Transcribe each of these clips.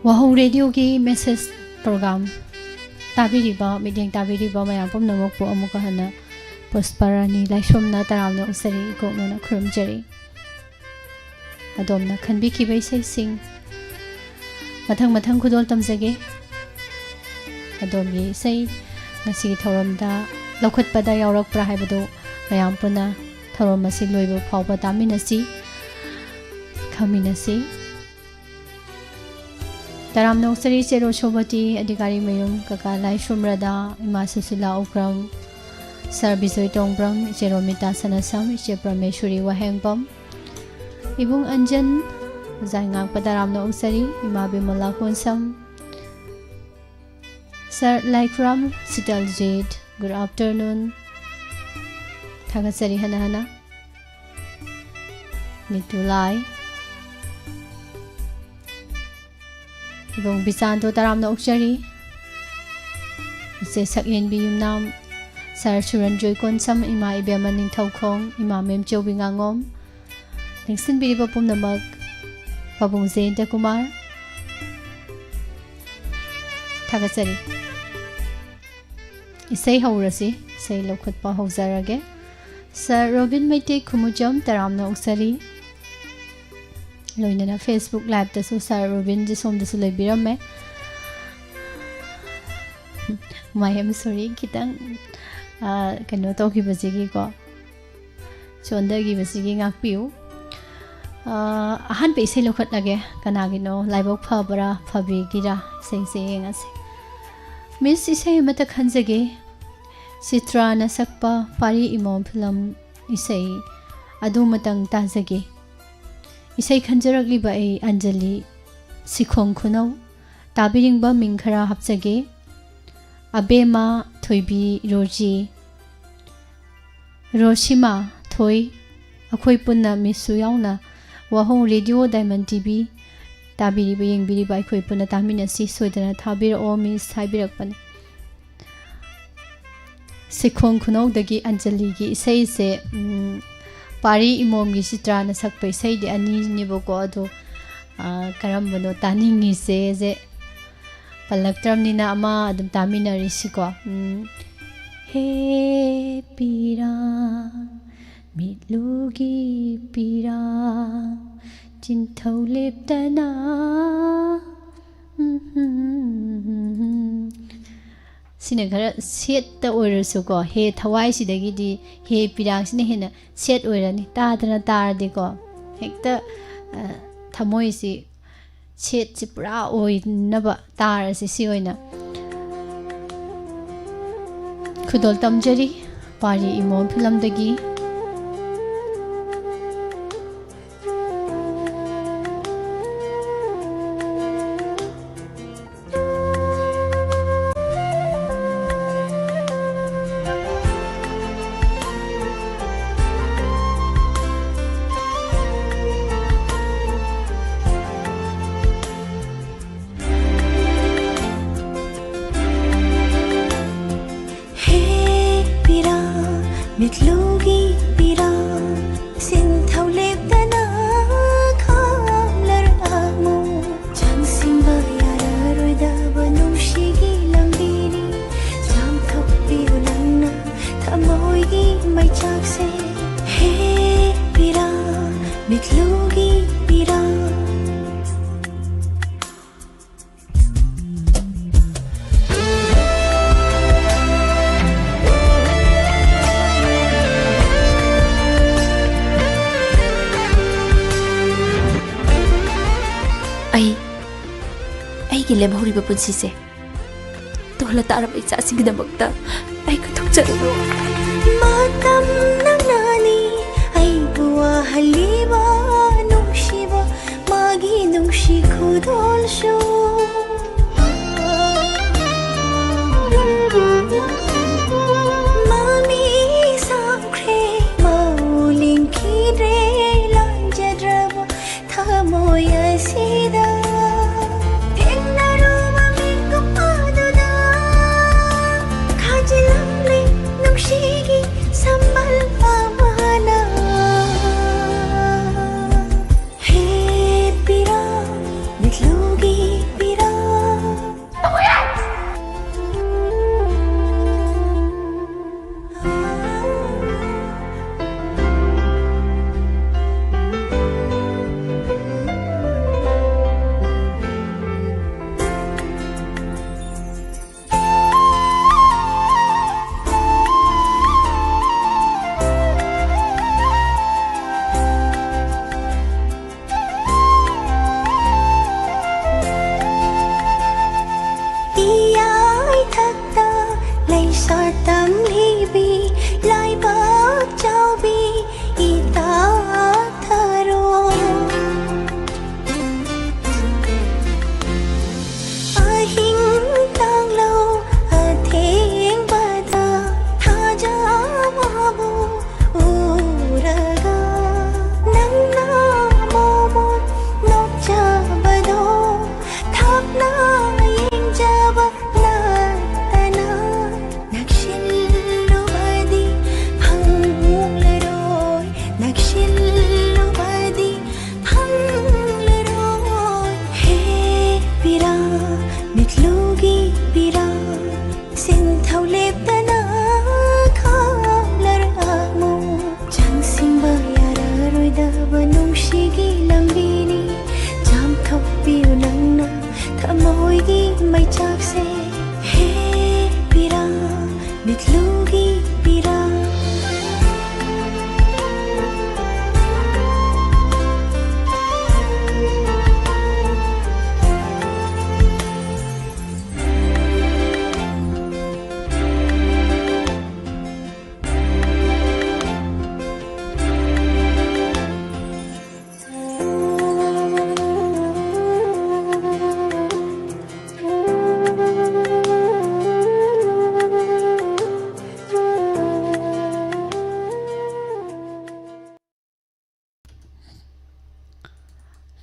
Wahong Radio ki message program tabiriba meeting tabiriba mayam pumnamok po amuka hana Pusparani Laishom na taramna usari ko na krumjari adom na khanbi ki bai sai sing mathang khudol tamjage adom yi sai ngasi thoramda lokhat pada yaurak pra haibado mayam puna thoram asi loibo phawba taminasi khaminasi Taramna usari chero shobati adhikari mayum kaka Laishom rada ima susila ukram Sir Bisoy Tongbram, Iche Romita Sanasam, Iche Prameshwari Wahengbam, Ibung Anjan, Zaingang Padaramna Usari, Ima Bimala Kunsam, Sir Laikram, Sital Jade, good afternoon, Tagasari Hanahana, Nitulai, Ibung Bisanto Taramna Usari, Iche Sakyin Biyumnam, Sir Suranjoy Konsam ima ibemaning tawkhong ima mem chobingangom Ningsin biriba pumnamag Pabung Zainta Kumar Tagasari Isay haurasi Isay lokhat pa hauzarage Sir Robin Maite Kumujam Taramna Usari Loina na Facebook Live taso Sir Robin jisom dasu laibirame I am sorry kitang kano to ki basigi ko chonda gi basigi ngak piu ahan pe se lokhat lage kanagi no laibok phabara phabi gira sei ngase miss isai mata khanjage Citra na sakpa pari imom film isai adu matang tajage isai khanjaragli ba ai Anjali sikhong khunau tabiring ba mingkhara hapjage Abema Thoibi Roji Roshima Thoi Akhoi Punna Misu Yauna Wahong Radio Diamond TV Tabiri Baying Biri Bai Khoi Punna Tamina Si Soidana Thabir O Miss Thabirak Pan Sikhong Khunau Dagi Anjali Gi Isai Se Pari Imom Gi Citra Na Sakpa Isai De Ani Niboko Ado Karambano Taningi Se Palagtram nina ama adum tamina risiko He pira mitlugi pira Jinthau leptana Sina khara set ta oirasu ko he thawai sidagi di he pirang sina hena set oirani tadana tardi ko hekta thamoi si Chet Chipra oi naba tar si oina Khudol tamjari pari imom film dagi Mitlugi pira sinthau leptana khamlar amu changsimba yararoida banushigi lambiri jamthokpi ulangna thamoigi maichakse he pira mitlugi pira Ai lemhori ba punsi se tohla tarab icha sigdabakta ai ka thokjaro matam nangani ai buwa haliba nungshiba magi nungshi khudol sho mami samkre mauling kidre lanjadraba thamoya sida She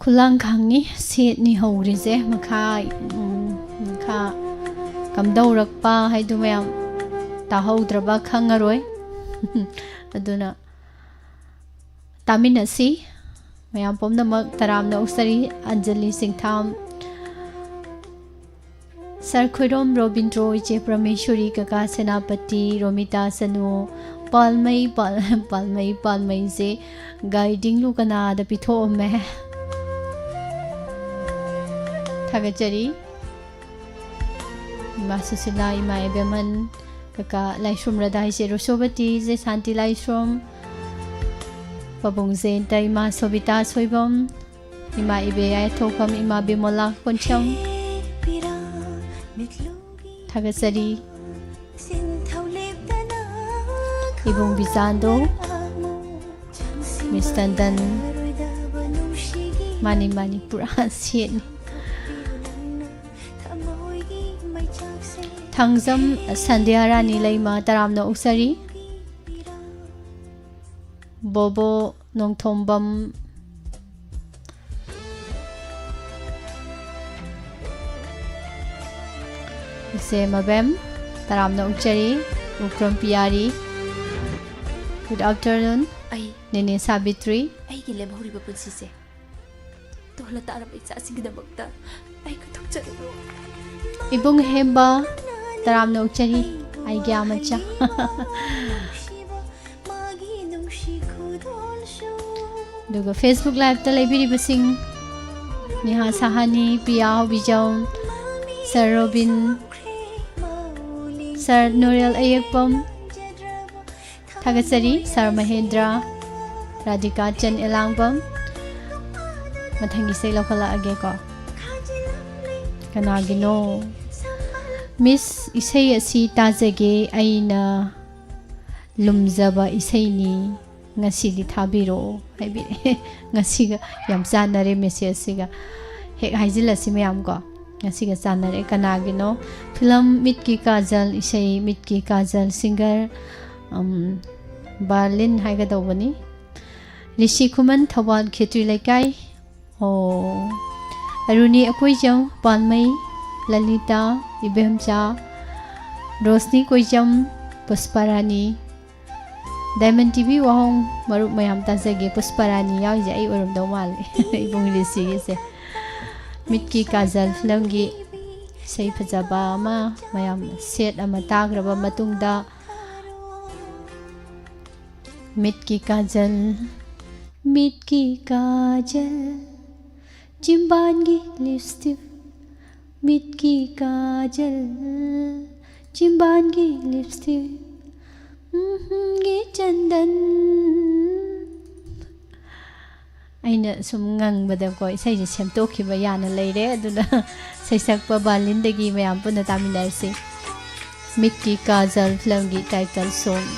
खुलांग खांगनी सेटनी हौरिजे मखा मखा कमदौरक्पा हाइदु मयाम ताहौद्रबा खंगरोय अदुना तामिनसी मयाम पोमनमक तरामना उक्सरी Anjali Singtham sir खुरोम Robindro इचे परमेश्वरी कका सेनापति रोमिता सनु पालमई पालमई से guiding लुकना the पिथो में थागचरी इमा सुशीला इमा एबेमन कका लाइश्रम रदाई से रोशोबती जे शांति लाइश्रम पबुंग जे ता इमा सोबिता सोइबम इमा इबे आय थोकम इमा बिमला कोनचम थागचरी इबुंग बिचांदो मिस्टंदन मानी पूरा सेट थंगजम संध्या रानी लैमा तरामना उक्सरी बोबो नोंथोंबम से मबेम तरामना उक्सरी उक्रम पियारी गुड आफ्टरनून नेने साबित्री ꯑꯩꯒꯤ ꯂꯦꯝꯍꯧꯔꯤꯕ ꯄꯨꯟꯁꯤꯁꯦ ꯇꯣꯜꯂ ꯇꯥꯔꯕ ꯏꯆꯥꯁꯤꯡꯒꯤꯗꯃꯛꯇ ꯑꯩ ꯀꯠꯊꯣꯛꯆꯔꯤ इबुंग हेबा तरामना उक्सरी आइग्या मचा दुगो फेसबुक लाइव ता लेबिरिबसिंग निहा साहानी पिया बिजौ सर रोबिन सर नोरेल अयकपम थागचरी सर महेंद्र राधिका चन एलांगबम मथंगी से लखला आगे को कनागिनो मिस इसै असि ताजगे आइना लुमजबा इसैनी ngasi thabiro haibire ngasi ga yam chanare message siga hek haijila simayam ko ngasi ga chanare kanagino film mit ki kajal isai mit ki kajal singer berlin haiga dawani rishi kuman thawal khetri laikai o aruni akoi jam palmai lalita ibemcha rosni koijam pusparani Diamond TV wahong maruk mayam tasage pusparani yaw je ai orom daw mal ibong risi se mitki kajal film gi sei phajaba ma mayam set ama tagraba matungda mitki kajal chimban gi lipstick mitki kajal chimban gi lipstick गे चंदन अइना सुम ngang को इसै जे सेमतोखिबा याना लेरे अदुना सैसकपा बालिनदगी मयाम पुना तामिनारसे मिट्टी काजल film की title song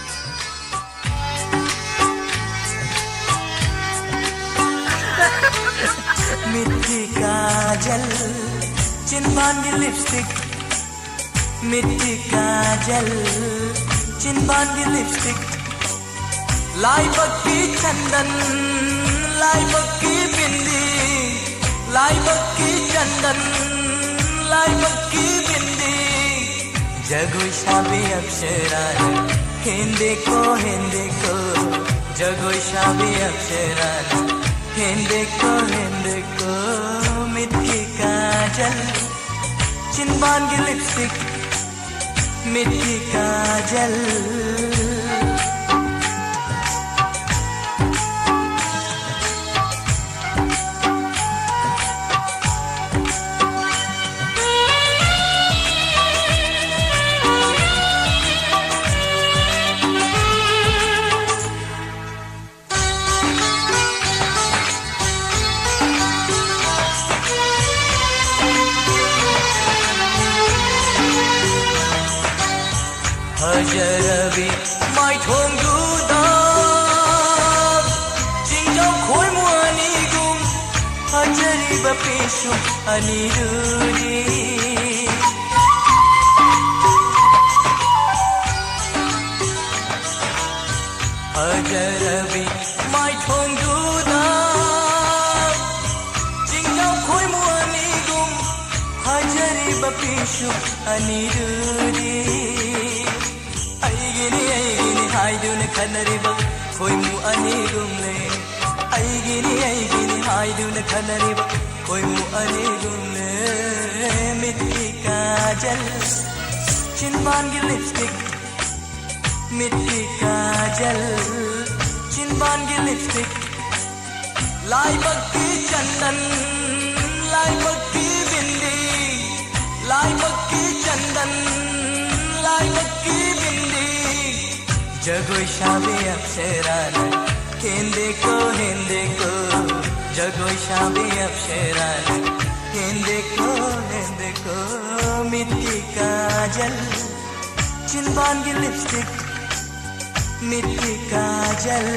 मिट्टी काजल चिन्बान की lipstick मिट्टी काजल चिन्बान की lipstick लाई बक्की चंदन लाई बक्की बिंदी लाई बक्की चंदन लाई बक्की बिंदी जगो शाबी अप्सरा हिंदे को जगो शाबी अप्सरा हिंदे को मिट्टी काजल चिन्बान की लिपस्टिक मिट्टी काजल Hajarabi mai thong du da jingjau khoi muani gum hajari ba peshu aniruri Hajarabi mai thong du da bapishu anirudi aigini haiduna khanariba koimu anigumle aigini haiduna khanariba koimu anigumle mitti kajal chinban ki lipstick mitti kajal chinban ki lipstick lai bakki chandan lai bakki bindi lai bakki chandan lai bakki bindi jagoi shabe apsarana hende ko jagoi shabe apsarana hende ko mitti kajal chinban ki lipstick mitti kajal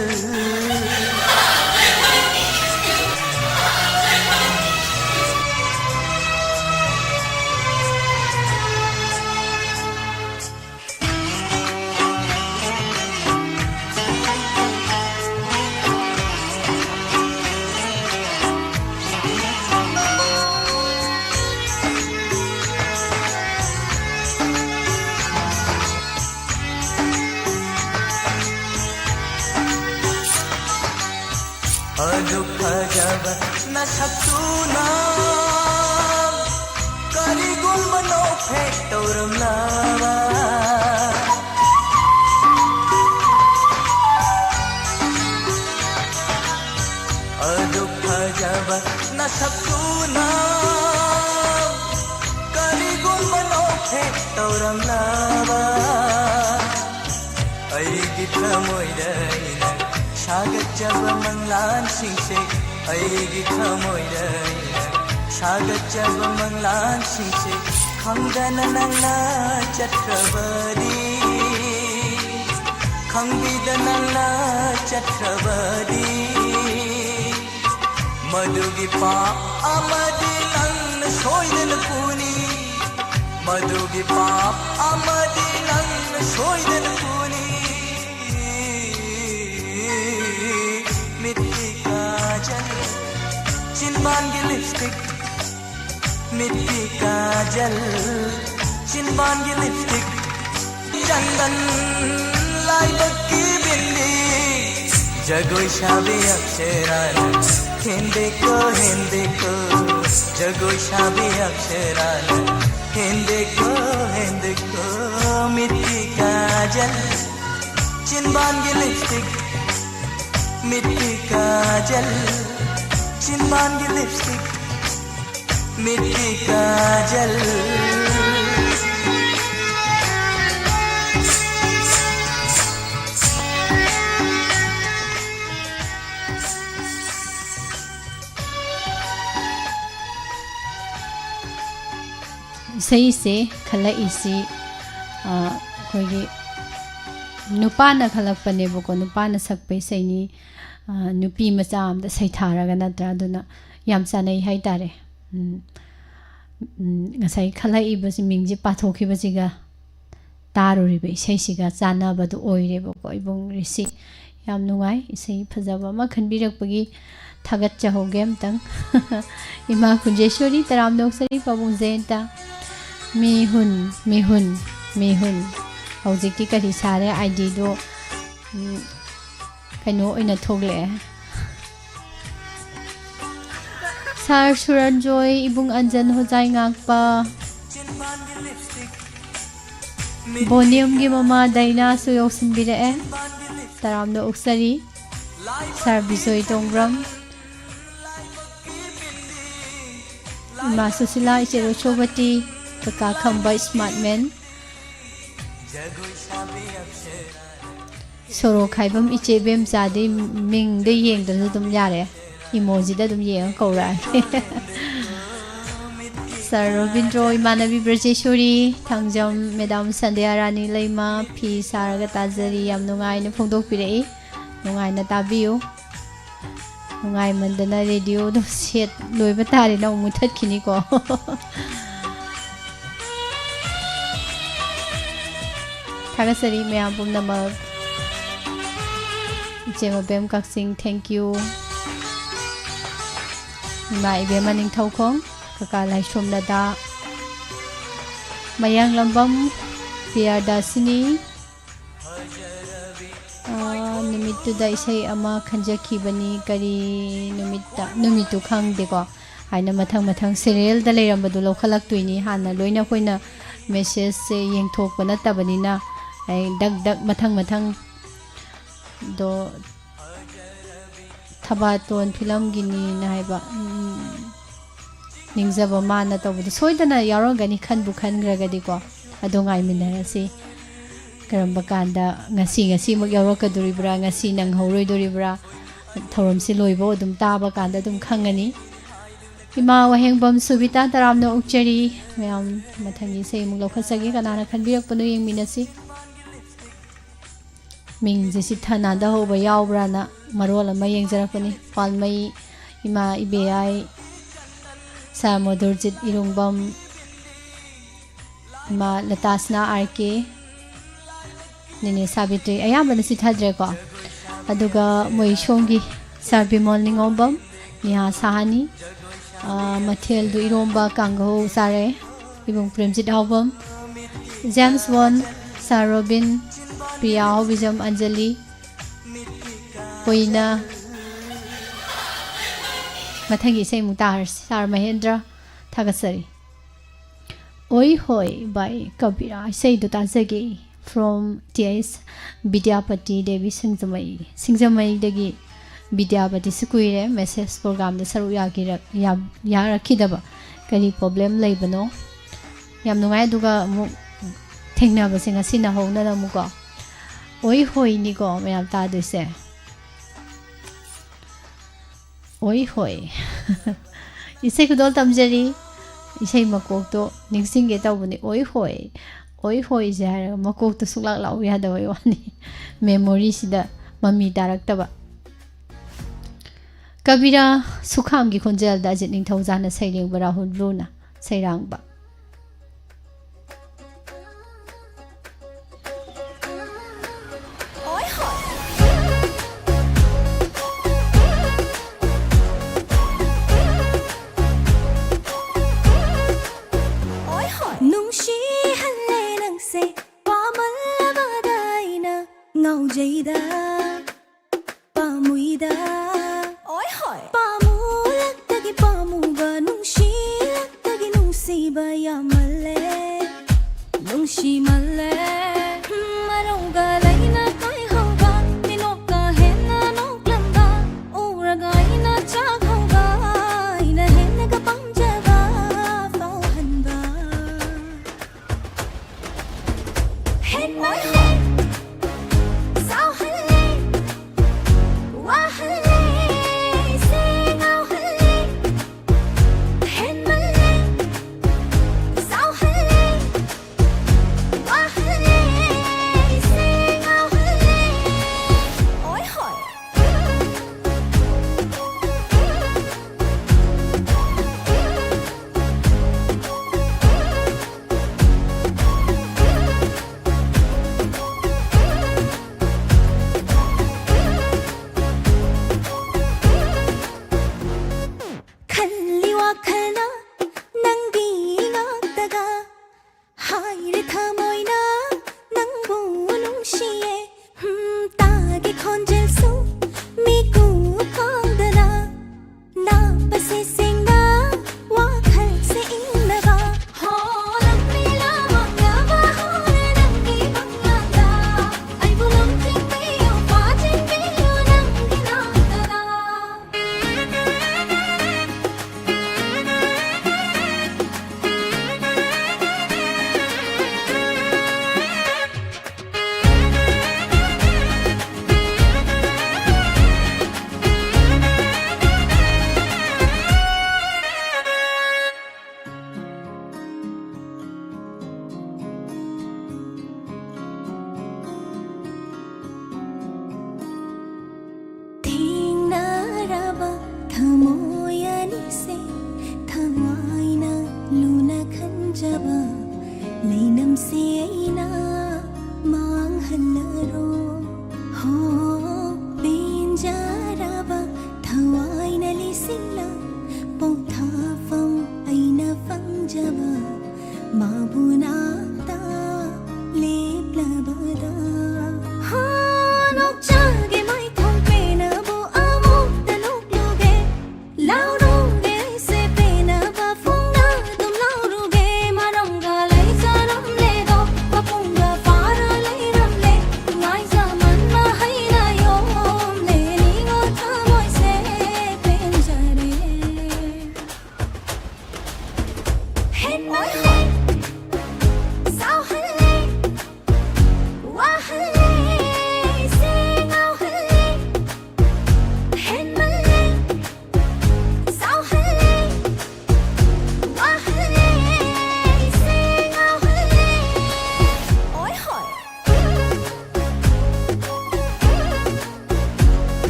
Jaba na sakuna kari gul mano phek tauram lawa adukha jaba na sakuna kari gul mano phek tauram lawa ai githa moidaina sagat jaba manglan singse aigi thamoida sagat jaba manglan singse khangdana nangna chatrabadi khangbidana nangna chatrabadi madugi pa amadi nangna soidana puni madugi pa amadi nangna soidana puni mitti kajal chinban ki lipstick mitti kajal chinban ki lipstick chandan lai bakki bindi jagoi shabe apsarana hende ko jagoi shabe apsarana hende ko mitti kajal chinban ki lipstick mitti kajal chinban ki lipstick mitti kajal सही से खला इसी कोई नुपा न खलक पने बको नुपा न सकपे सैनी नुपी मचा आमदा सैथारगा नत्रा दुना याम चानै हाय तारे ngasai khala ibasi mingji pathoki basiga tarori be sei siga chana badu oire bo ko ibung risi yam nungai isei phajaba ma khanbirak pagi thagat chahogem tang ima kunjeshwari taram noksari pabung zenta mihun hojiki kari sare id do kaino oina thogle Sar Suranjoy ibung Anjan Hojai ngakpa Bonium gi mama Daina suyok sinbirae taramno uksari Sar Bisoy Tongram Ma Susila Ichero Chobati Kaka Khamba Smartman Soro Khaibam Ichebem Zadi Ming de Yeng da dum yare emoji da dum yeng ko ra Sir Robindro Imanabi Brajeshwari Thangjam Madam Sandhya Rani Leima Phi Saraga Tajari yam nungai na phongdok pirei nungai na tabiu nungai mandana radio do set loiba tare na umuthat khini ko Thagasari mayam pumnamak Jemobem Kaksing thank you Mai be maning thaukhong kaka lai shom lada mayang lambam Priyadasini numittuda isai ama khanjakhibani kari numittu khangdeko haina mathang serial da leirambadu lokhalaktuini hana loina koina message se yengthokpa natabani ai dak mathang do Thabaton film gini na haiba ningzaba mana tawbudu soidana yarongani khanbu khangragadi ko adongai minarasi karamba kanda ngasi mak yaurokaduribra ngasi nang horoiduribra thorom si loibo dum taba kanda dum khangani ima wahengbam subita taramno ukchari mayam mathangi sei muk lokhasagi kanana khanbirak panu yengminasi ming jesi thana da hoba yawbra na marol ama yengjarakani palmai ima ibai Samodurjit Irungbam ima Latasna RK Nini Sabitri ayambana sithadre ko aduga moi shongi Sarbimol Ningombam Niha Sahani Mathel du Iromba Kango Sare Ibung Premjit Album James Won Sarobin Priya Hobijam Anjali Poina Mathangi sei mutar Sar Mahendra Thagasari Oi Hoi by Kabira sei du tajagi from TS Vidyapati Devi Singzamai dagi Vidyapati Sukuire message program da saru yarakidaba kari problem leibano yam nungai duga mu thengnaba singa sina hona na mu ko Oi Hoi ni ko mayam ta du se Oi Hoi Isai kudol tamjari Isai makok to ningsingge tawbuni Oi Hoi jara makok to suklak lau yada wani memory sida mami darak taba Kabira sukham gi khonjal da jit ning thawjana saireng bara hunluna sairang ba Jada Pamuida Oi hoi Pamu laktagi pamu ba nungshi laktagi nungsi ba yamale nungshi male maroga laina kai hoga minoka hena noklamba uraga ina chak hoga ina hena ka pamjaga fauhanba hen my Mabuna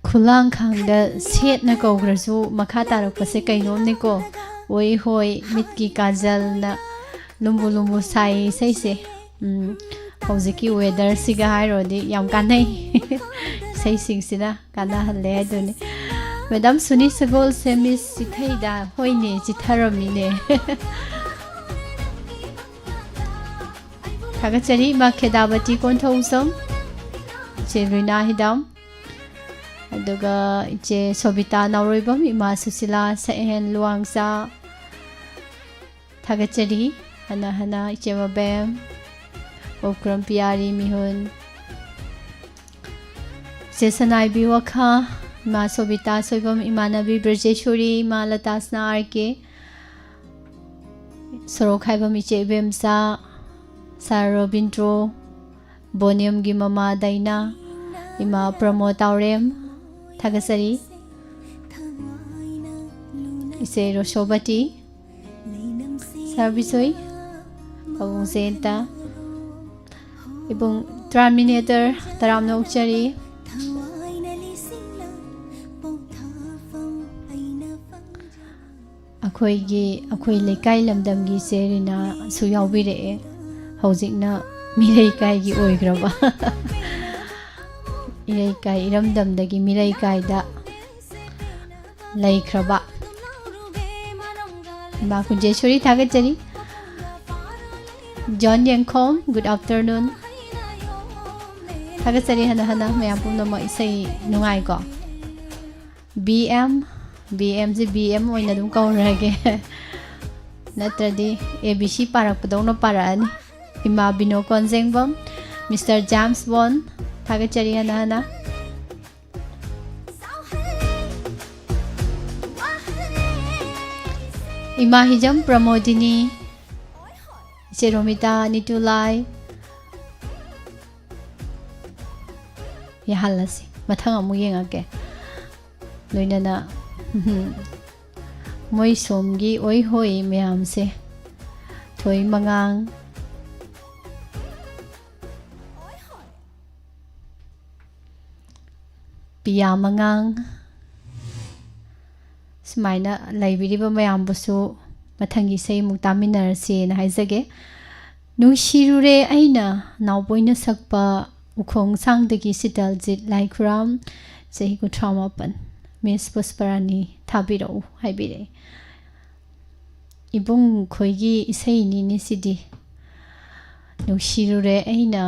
खुलांग खांग set न कौग्रसु मखा तारकपसे कईनोमनिको ओई होई मिट की काजल न लुम्बु लुम्बु साई सैसे हौजिकी वेदर सिगा हाइरोदी याम कानै सै सिंगसिना काना हल्ले हाइदोनी मैडम सुनी सगोल से मिस सिथैदा होइने चिथरमिने थागचरी मा खेदाबती कोन्थौसम चे रुना हिदाम अदुगा इचे सोबिता नावरोइबम इमा सुशिला सहेन लुवांगसा थागचरी हना हना इचे मबेम ओक्रम पियारी मिहुन जेसनाइबी वखा इमा सोबिता सोइबम इमानबी ब्रजेश्वरी इमा लतासना आरके सरोखाइबम इचे बेमसा सारोबिंद्रो बोनियम गी ममा दाइना इमा प्रमोद तावरेम थागसरी इसे रोशोबती सर्विसोई अबुं सेंता इबुं ट्रामिनेटर तराम नौचरी अखोई लेकाई लमदमगी सेरिना सुयाउबिरे हौजिकना मिरई काईगी ओइग्रबा इरई काई इरमदमदगी मिरई काईदा लैख्रबा मा कुंजेश्वरी थागचरी जॉन यंगखोम गुड आफ्टरनून थागचरी हना हना मयाम पुनम इसई नुंगाइको BM से BM ओइना दुम कौरगे नत्रदी ABC पारकपदौनो पारानी इमा बिनो कोंजेंगबम मिस्टर जेम्स बॉन थागचरी हना हना इमा हिजम प्रमोदिनी चेरोमिता नितुलाई यहालसी मथंग अमु येंगाके लोइनना मोई सोमगी ओई होई मैम से थोई मंगांग पिया मंगांग सुमाइना लाइब्रेरी मैम बुसु मथंगी सही मुक्तामिनरसे हाइजगे नुशिरुरे अइना नावबोइना सकपा उखोंग सांगदगी सितलजित लाइखुराम चही कुथ्रामापन मिस पुष्परानी थाबिरौ हाइबिरे इबुंग खोइगी इसैनी निसिदि नुशिरुरे अइना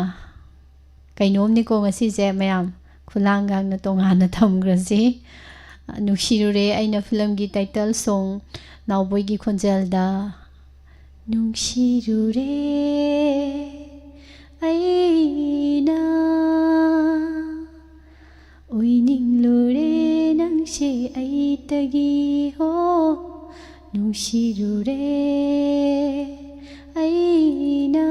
कैनोमनिको ngasiजे मैम खुलांगांगना तोंगाना थमग्रजे नुशिरुरे अइना फिल्म की टाइटल सॉन्ग नावबोइगी खोंजेलदा नुशिरुरे अइना ओइनिंगलुरे नंगसे अइतगी हो नुशिरुरे अइना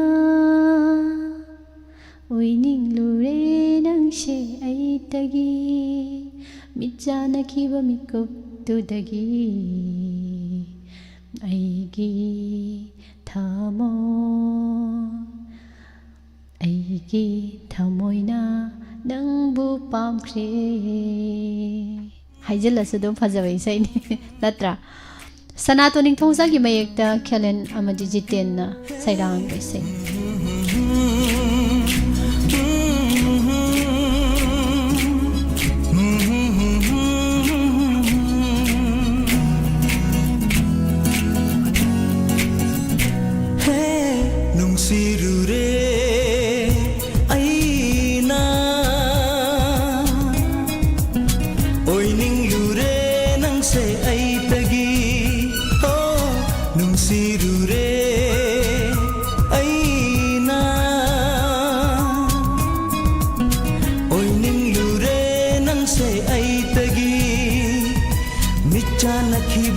ओइनिंगलुरे नंगसे अइतगी मिजानखिब मिकुपतुदगी अइगी थमोइना नंबु पामख्रे हाइजलस दम फजबे सैनी नत्रा सनातो निंगथोंसागी मयेक्ता खेलेन अमदि जितेन सैरांग बेसे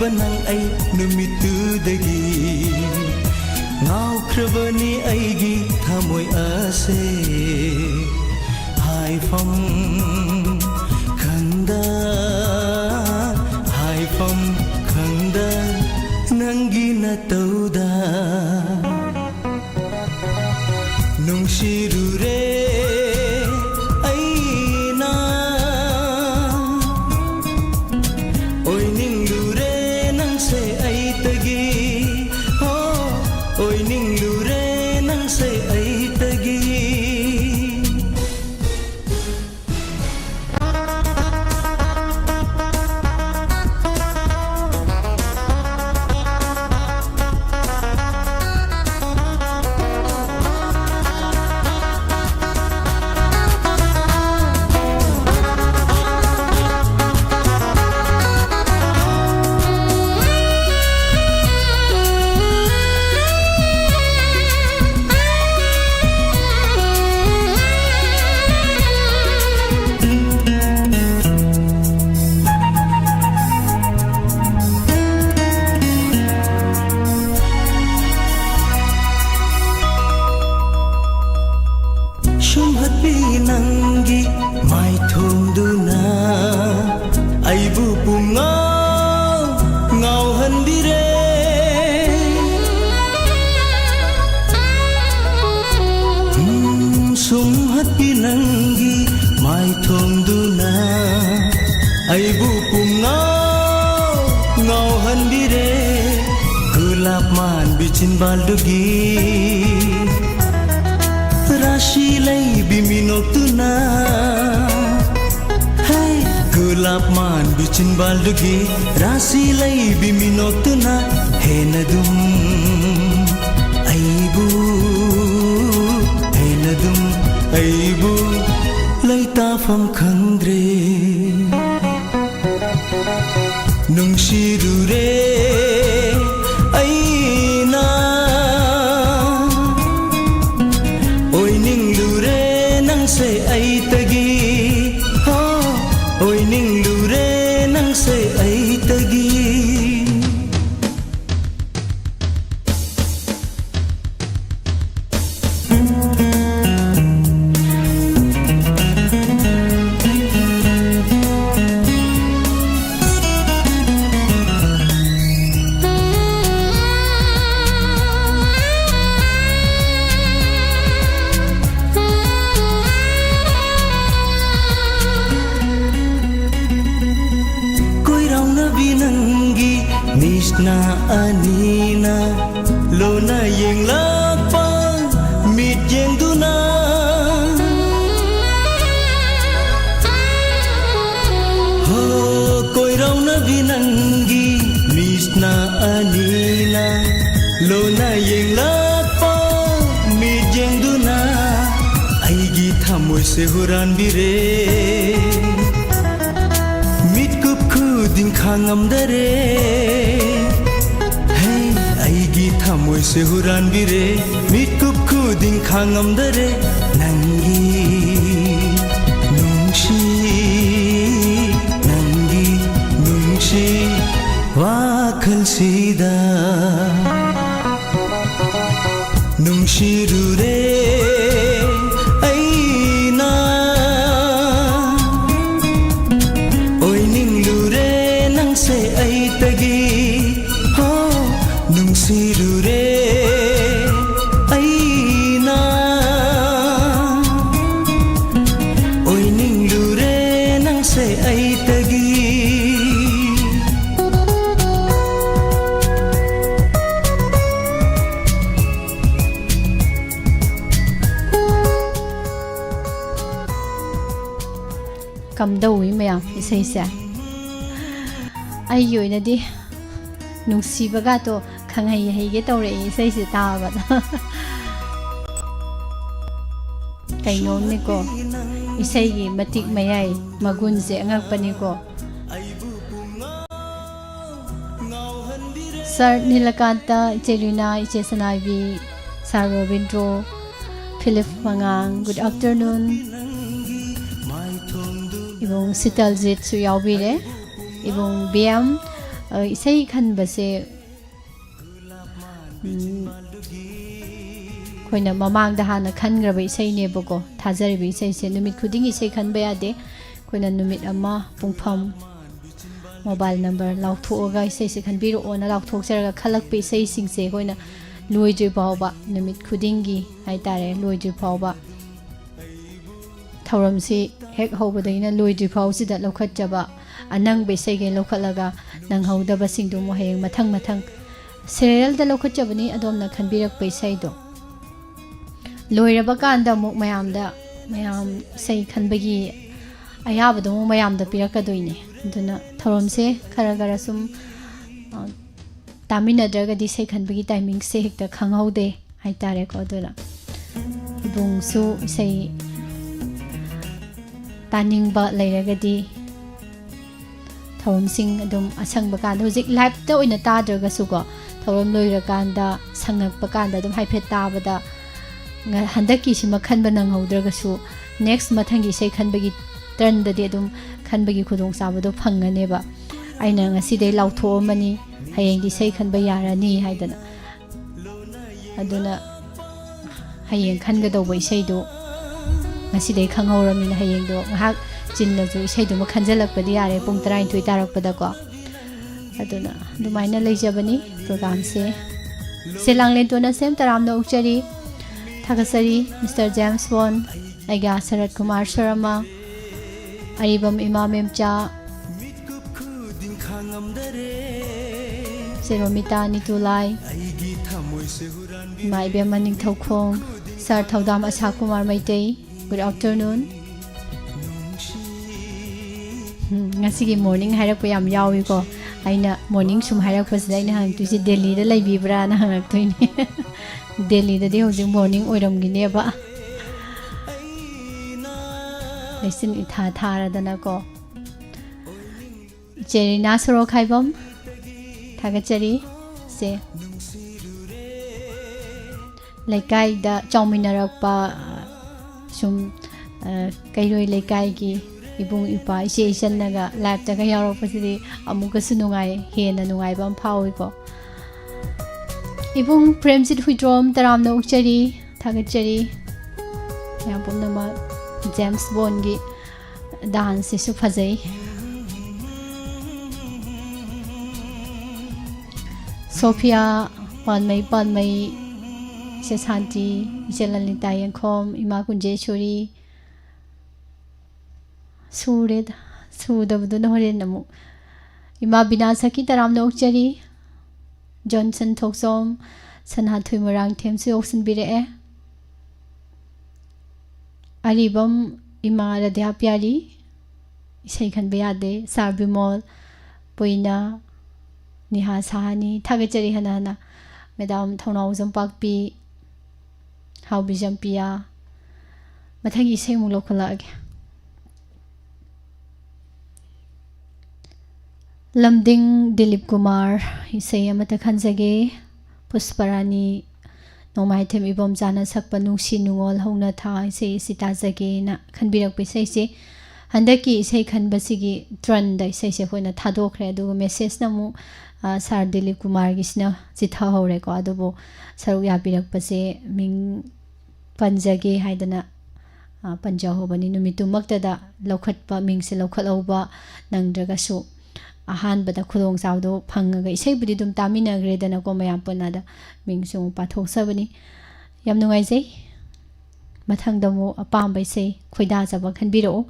नंग आई नुमितुदगी नाउख्रबनी आईगी थमोय आसे हाइफम खंदा नंगी नतौदा नुंशिरुरे अइना ngaki nangi mai thongduna aibu pungau ngau handire gulap man bicin baldugi rashi lai biminok tuna hey gulap man bicin baldugi rashi lai biminok tuna henadum aibu henadum aibu laita fam khandre nungshirure aina oi ninglure nang se ai tagi ho oi ninglure nang se ai tagi Nishna anina lona yeng lapa mit yeng duna ho koi rau na binangi Nishna anina lona yeng lapa mit yeng duna aigi thamoi se huran bire mit kup khuding khangam dare thamoi se huran bire mit kup khuding khangam dare nangi nungshi wakhal sida nungshi rure aina oi ninglure nang se ai tagi ho nungsirure aina oi ninglure nang se ai tagi kamdawi mayam isai se ai yoina di nungsibaga to khangai heige tawre isai se tabada kainom ni ko isai gi matik mayai magun se angakpani ko Sir Nilakanta Chelina Ichesanaibi Sir Robindro Philip Mangang good afternoon ibong Sitaljit su yaubire ibong BM isai khanbase koina mamang da hana khangraba isai neboko thajaribi isai se numit khuding isai khanba yade koina numit ama pungpham mobile number lauthoga isai se khanbiru ona lauthokserga khalak pe isai singse koina loijui pawba numit khudingi hai tare loijui pawba thauram si hek hobadaina loijui pawsida lokhatjaba anang be sai ge lokhalaga nang haudaba singdu mo hayeng mathang mathang serial da lokhatjabani adomna khanbirak pe sai do loiraba kanda muk mayam sai khanbagi ayabado mo mayam da pirakadoine aduna thauram se khara sum tamina draga di sai khanbagi timing se hekta khanghaude hai tare ko aduna ibung su sai taningba leiragadi thauram sing adum asangba kan hojik live ta oina ta draga su ko thauram loira kanda sangak kanda adum haiphet tabada handaki sima khanba nang haudraga su next mathangi sei khanbagi turn da de adum khanbagi khudong sabado phangane ba aina ngasi dei lautho mani hayeng di sei khanba yarani haidana aduna hayeng khanga do bai sei do ngasi dei khangauramina hayeng do ngahak chinna ju sei do ma khanjalak padi yare pung 30 tarak pada ko aduna dumaina leijabani program se langlen to na sem taram no uchari थागसरी mister James वॉन आइगा शरद कुमार शर्मा अरिबम इमा मेमचा सेरोमिता नितुलाई माई बेमा Ningthoukhong sir Thoudam Asha Kumar Meitei good afternoon ngasi morning hairap yam yawi ko aina morning sum hairap pasida ina hang tu si Delhi da laibibra na hangak toini Delhi da de hojing morning oiram gine ba lesin itha thara dana ko Cherina soro khaibam thagachari se laikai da chauminarak pa sum kairoi laikai ki ibung ipa ise isan naga live ta ga yaro pasidi amuka sunungai hena nungai bam phawi ko ibung premjit huidrom taram na ukchari thagachari ya pumna ma James Bond gi dance su phajai Sophia panmai se santi se lalita yankhom ima kunje churi Sured Sudabdu Noren Namu Ima Binasaki Taram Nokchari Johnson Toksom Sanhatui Murang Temsi Oxen Bire Aribam Ima Radia Piari Isaikan Beade Sarbimol Puina Niha Sahani Tagachari Hanana Madame Tonawzam Pakpi How Bijampia Matagi Semulokalag Lamding Dilip Kumar isay amata khanjage Pusparani nomai them ibom jana sakpa nungsi nungol hongna tha isay sitajage na khanbirak pisay se handaki isay khanbasigi tran da isay se hoina thadokre adu message namu Sir Dilip Kumar gisna chitha hore ko adubo saru ya birak pase ming panjage haidana panjaho bani numitu makta da lokhatpa mingse lokhalauba nangdraga su ahan bada khulong sawdo phangaga isai budi dum tamina gredana ko mayam panada mingsung pathok sabani yam nungai jai mathang damu apam bai sei khoida jaba khanbiro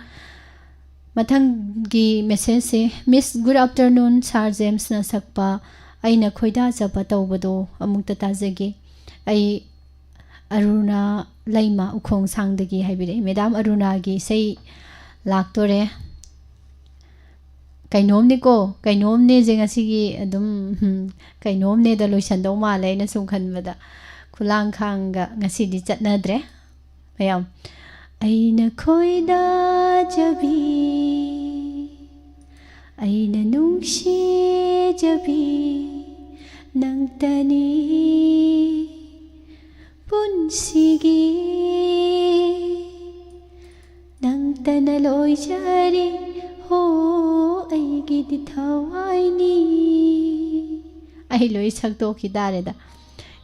mathang gi message se Miss good afternoon Sir James na sakpa aina khoida jaba tawbado amukta tajage ai Aruna Laima ukhong sangdagi haibire Madam Aruna gi sei laktore Kainom ni ko kainom ne jenga sigi adum kainom ne da loisan do ma le na sum khan bada khulang khang ga ngasi di chatna dre mayam aina khoida jabi aina nungshi jabi nangtani punsigi nangtana loijari ho ai gidi thawaini ai loi sakto ki dare da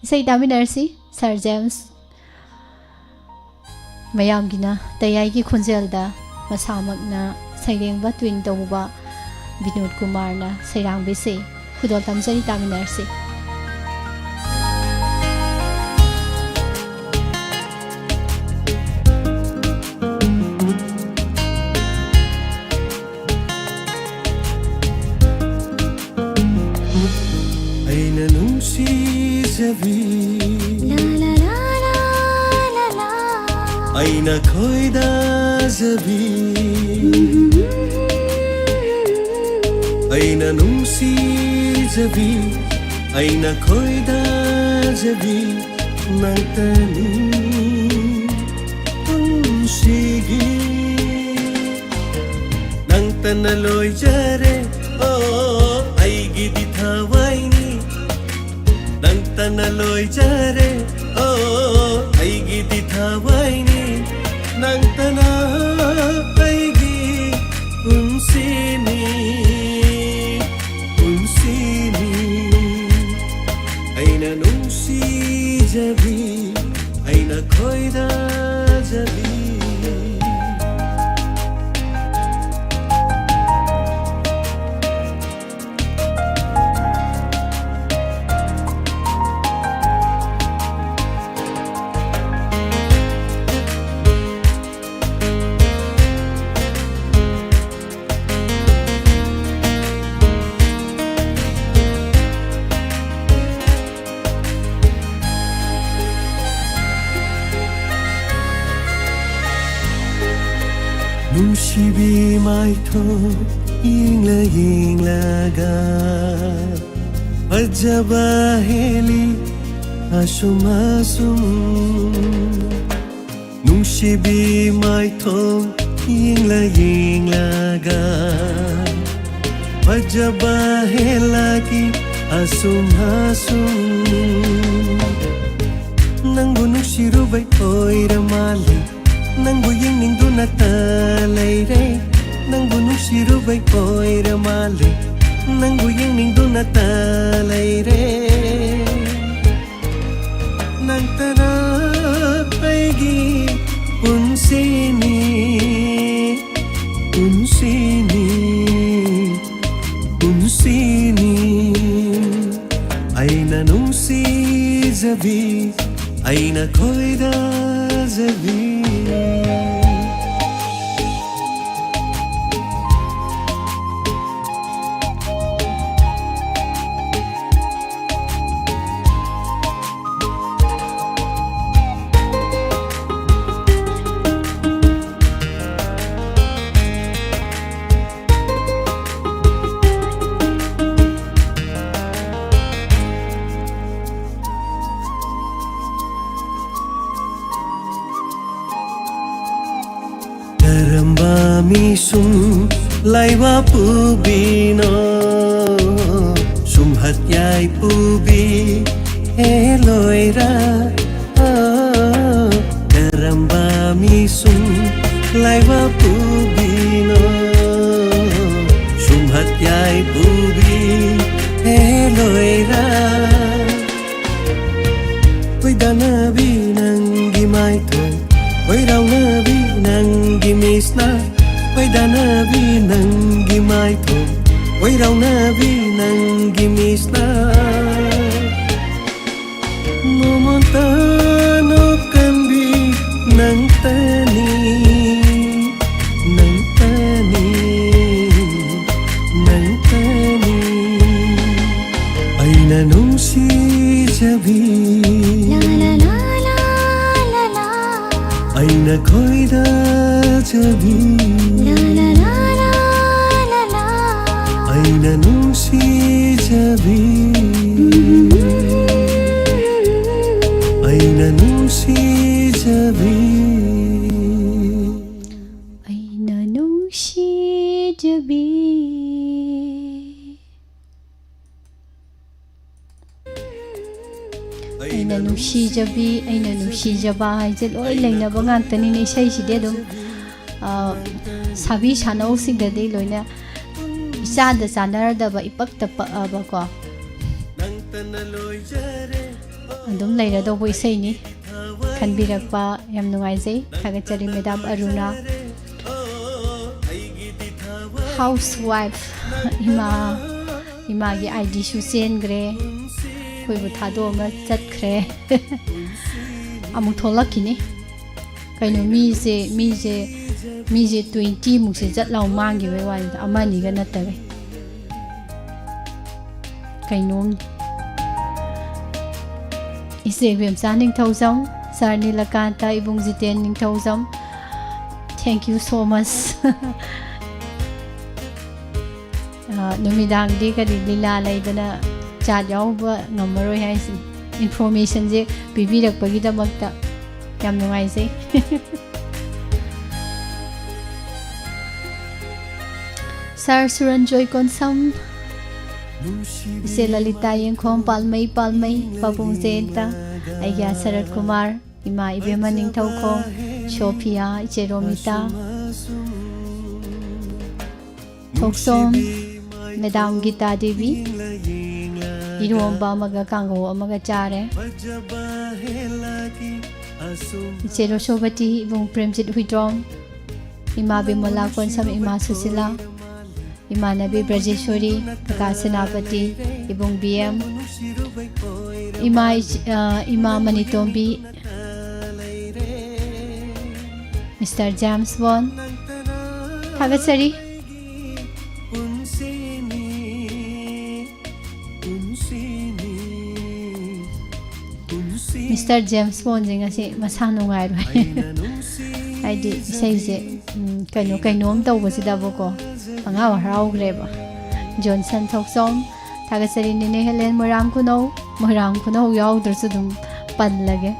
isai daminarsi Sir James mayam gina tayai gi khunjel da masamak na saireng ba twin tawba Vinod Kumar na sairang bise khudol tamjari daminarsi Aina khoida jabi Aina nungsi jabi Aina khoida jabi Nangtani punsigi Nangtana loi jare Oh aigi di thawaini Nangtana loi jare Oh aigi di thawaini Nangtana aigi unsini Aina nungsi jabi Aina khoida jabi ꯅꯨꯡꯁꯤꯕꯤ ꯃꯥꯏꯊꯣꯡ ꯌꯦꯡꯂꯒ ꯐꯖꯕ ꯍꯦꯜꯂꯤ ꯑꯁꯨꯝ ꯑꯁꯨꯝ ꯅꯨꯡꯁꯤꯕꯤ ꯃꯥꯏꯊꯣꯡ ꯌꯦꯡꯂꯒ ꯐꯖꯕ ꯍꯦꯜꯂꯒꯤ ꯑꯁꯨꯝ ꯑꯁꯨꯝ ꯅꯪꯕꯨ ꯅꯨꯡꯁꯤꯔꯨꯕꯩ ꯑꯣꯏꯔ ꯃꯥꯜꯂꯦ ꯅꯪꯕꯨ ꯌꯦꯡꯅꯤꯡꯗꯨꯅ ꯂꯩꯔꯦ ꯅꯪꯕꯨ ꯅꯨꯡꯁꯤꯔꯨꯕꯩ ꯑꯣꯏꯔ ꯃꯥꯜꯂꯦ ꯅꯪꯕꯨ ꯌꯦꯡꯅꯤꯡꯗꯨꯅ ꯂꯩꯔꯦ ꯅꯪꯇꯅ ꯑꯩꯒꯤ ꯄꯨꯟꯁꯤꯅꯤ ꯄꯨꯟꯁꯤꯅꯤ ꯄꯨꯟꯁꯤꯅꯤ ꯑꯩꯅ ꯅꯨꯡꯁꯤꯖꯕꯤ ꯑꯩꯅ ꯈꯣꯏꯗꯥꯖꯕꯤ Karamba misum laiwa pubino sumhat yai pubi eloira Karamba misum laiwa pubino sumhat yai pubi eloira Kuidana binangi maithong Kuidana Nangi misna Waidana bi nangi maithong Wairauna bi nangi misna Momontano kambi nangtani Nangtani Nangtani Aina nungsijabi Aina khoi-da-jabi Aina nungsi-jabi Aina nungsi-jabi Aina nungsi-jabi Aina nungsi-jabi Aina nungsi-jaba haise loi lainaba ngantani ni isai side dum sabi sanau singdadi loina isada sanardaba ipakta paaba ko adum lairado isai ni khanbirakpa yam nungaijai thagachari madam Aruna housewife ima gi ID su chengre koi bu thado ma chatkre amuk tholakini kaino mi je 20 muk se jatlaw mangi we wa amani ga natare kaino ise bem saning thawjam sarni lakanta ibung jiten ning thawjam thank you so much numidang di ka lila laidana chat yawba ngamaroi haisi information je pibirakpagi damakta yam nungaijai Sir Suranjoy Konsam Ise Lalita Yengkhom Palmai Papung Zenta Aiya Sarat Kumar Ima Ibema Ningthauko Sophia Iche Romita Thoksom Madam Gita Devi Iromba amaga kango amaga chare Iche Roshobati Ibung Premjit Huidrom Ima Bimola Konsam Ima Susila Ima Nabi Brajeshwari Kaka Senapati Ibung BM Ima Manitombi Mr. James Won Thagatsari Mr. James Bond jing asi masa nungai roi ꯍꯥꯏꯗꯤ ꯏꯁꯩꯁꯦ ꯀꯩꯅꯣꯝ ꯇꯧꯕꯁꯤꯗꯕꯀꯣ ꯑꯉꯥꯎ ꯍꯔꯥꯎꯈ꯭ꯔꯦꯕ Johnson ꯊꯣꯛꯆꯣꯝ ꯊꯥꯒꯠꯆꯔꯤ ꯅꯦꯅꯦ Helen ꯃꯣꯏꯔꯥꯡ ꯈꯨꯅꯧ ꯌꯥꯎꯗ꯭ꯔꯁꯨ ꯑꯗꯨꯝ ꯄꯜꯂꯒꯦ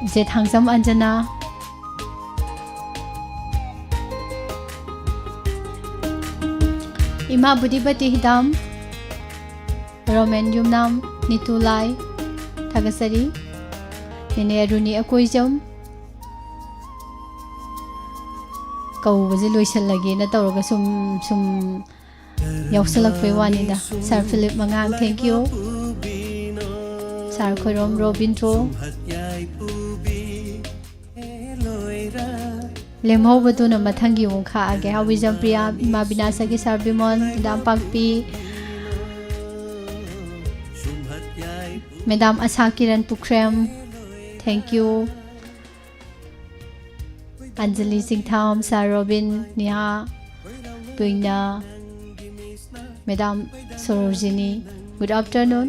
ꯏꯆꯦ ꯊꯥꯡꯖꯝ ꯑꯟꯖꯅꯥ ꯏꯃꯥ ꯕꯨꯗꯤꯕꯇꯤ ꯍꯤꯗꯥꯝ Roman ꯌꯨꯝꯅꯥꯝ ꯅꯤꯇꯨꯂꯥꯏ ꯊꯥꯒꯠꯆꯔꯤ ꯅꯦꯅꯦ ꯑꯔꯨꯅꯤ ꯑꯀꯣꯏꯖꯝ ꯀꯧꯕꯁꯦ ꯂꯣꯏꯁꯜꯂꯒꯦꯅ ꯇꯧꯔꯒ ꯁꯨꯝ ꯌꯥꯎꯁꯜꯂꯛꯄꯩ ꯋꯥꯅꯤꯗ ꯁꯥꯔ ꯐꯤꯂꯤꯞ ꯃꯉꯥꯡ ꯊꯦꯡꯛ ꯌꯨ ꯁꯥꯔ ꯈꯣꯏꯔꯣꯝ ꯔꯣꯕꯤꯟꯗ꯭ꯔꯣ ꯂꯦꯝꯍꯧꯕꯗꯨꯅ ꯃꯊꯪꯒꯤ ꯑꯃꯨꯛ ꯈꯥꯛꯑꯒꯦ ꯍꯥꯎꯕꯤꯖꯝ ꯄ꯭ꯔꯤꯌꯥ ꯏꯃꯥ ꯕꯤꯅꯥꯁꯒꯤ ꯁꯥꯔ ꯕꯤꯃꯣꯟ ꯃꯦꯗꯥꯝ ꯄꯥꯛꯄꯤ madam Asha Kiran Pukhrem thank you Anjali Singtham sir Robin Neha पुइना मैडम सरोजिनी गुड आफ्टरनून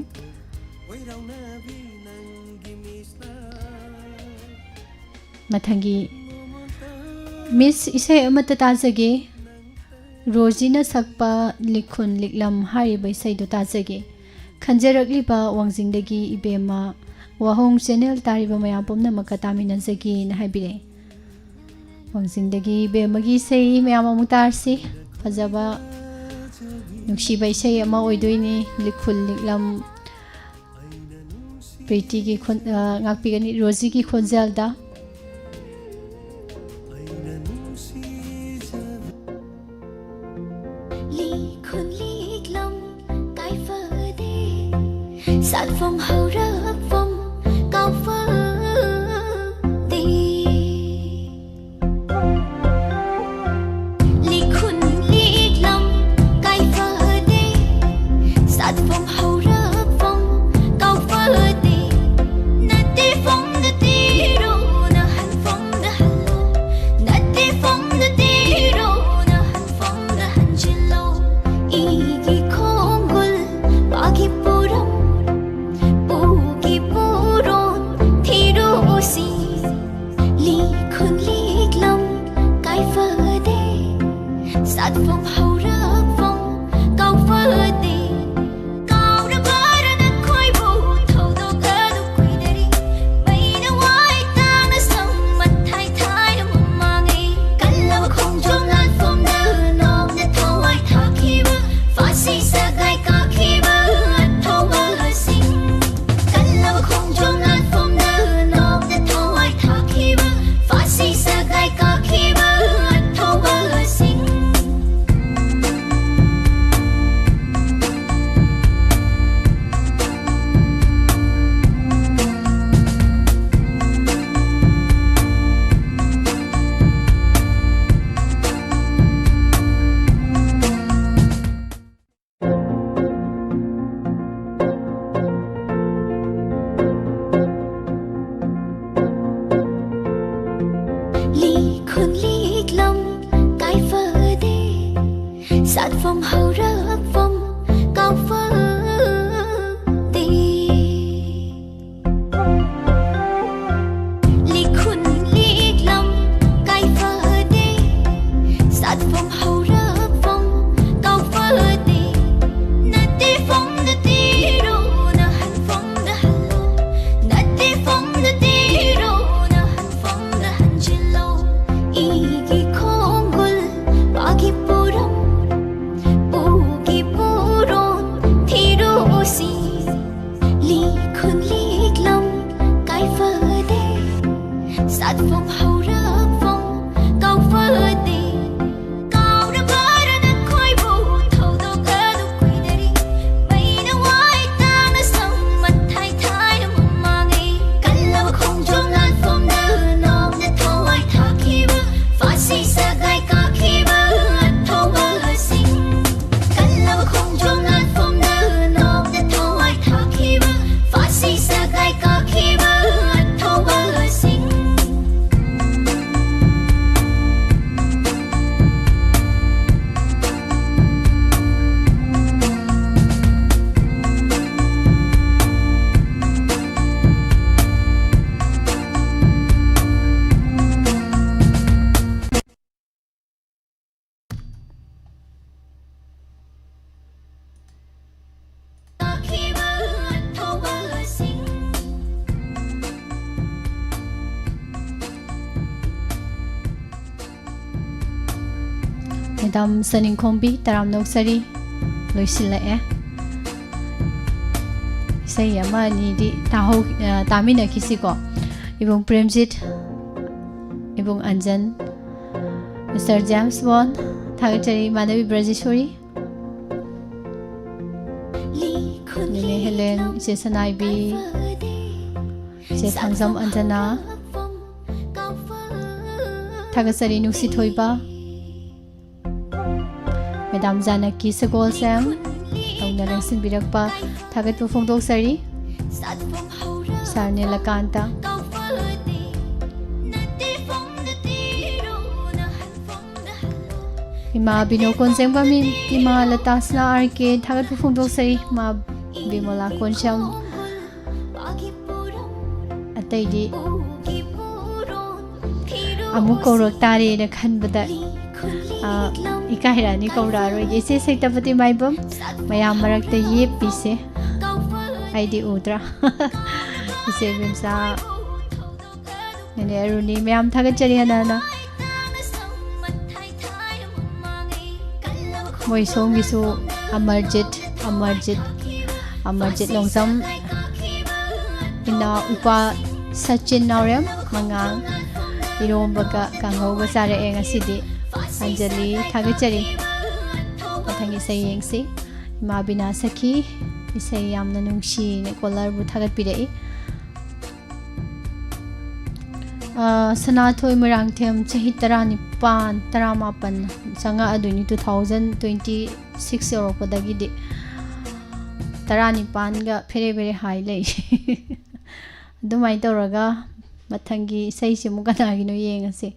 मथंगी मिस इसे अमत ताजगे रोजीना सकपा लिखुन लिखलम हारिब इसेदो ताजगे खंजरकलिबा वांजिंगदगी इबेमा वाहोंग चैनल तारिबा मया पुमना मकतामिनजगी न हाइबिरे वांजिंगदगी बेमगी इसे मयाम अमुतारसी फजबा नुक्सिबा इसे अमा ओइदोइनी लिखुल लिखलम प्रीति की ngakpigani रोजी की खोंजेलदा sát phong hậu rớt phong cao phơ đi lý khun lý lâm cái phơ đi sát phong hậu rớt phong cao phơ đi nát đi phong nát đi ro na han phong na han lo nát đi phong nát đi ro na han phong na han chilo i gi khong gul ba gi puram sát phong hậu rớt phong cao phơ đi cao đã bờ đã khói bụi thâu đâu cả đâu quỳ đi bay đã quay tang đã sông mặt thay thay đã mộng màng ấy cắn lâu không trong lan phong đã nong đã thâu ai thà khi bơ phá si sa gai cả khi bơ thâu bơ sinh cắn lâu không trong lan phong đã nong đã thâu ai thà khi bơ phá si sa gai cả khi bơ thâu bơ sinh sát phong hậu rớt phong cao phơ đi lý khun lý lâm cái phơ đi sát phong hậu rớt phong cao phơ đi nát đi phong nát đi ro na han phong na han lo nát đi phong nát đi ro na han phong na han chilo i gi khong gul ba gi puram Madam Saningkhombi taramnoksari loisillae isai ama ni di taho tamina kisi ko ibong Premjit ibong Anjan Mr. James Bond thagachari Manavi Brajeshwari Nene Helen se Sanaibi se Thangsam Anjana thagachari Nusi Thoiba Madam Janaki Sagol Sam Taunalang Sinbirakpa Thagatpu Phongdoksari Sar Nilakanta Ima Bino Konsem Kami Ima Latasna Arke Thagatpu Phongdoksari Ma Bimola Konsham Ataidi Amuk Korok Tari na Khanbada Ikairani Kauraro Yese Saitapati Maibam Mayam Marakta Yepi se Aidi Udra Ise Bimsa Nene Aruni Mayam Thagachari Hanana Moi Song Gisu Amarjit Longsam Ina Upa Sachin Naurem Mangang Irombaga Kanghoga Sare Engasidi Anjali Thagachari Mathangi isai yengsi Ima Bina Sakhi isai yamna nungshi ne kolar bu thagatpirei Sanathoi Murangthem chahi 19 changa aduni 2026 yoropodagi di 19 ga fere high lei dumai tawraga mathangi isai simu kanagino yengasi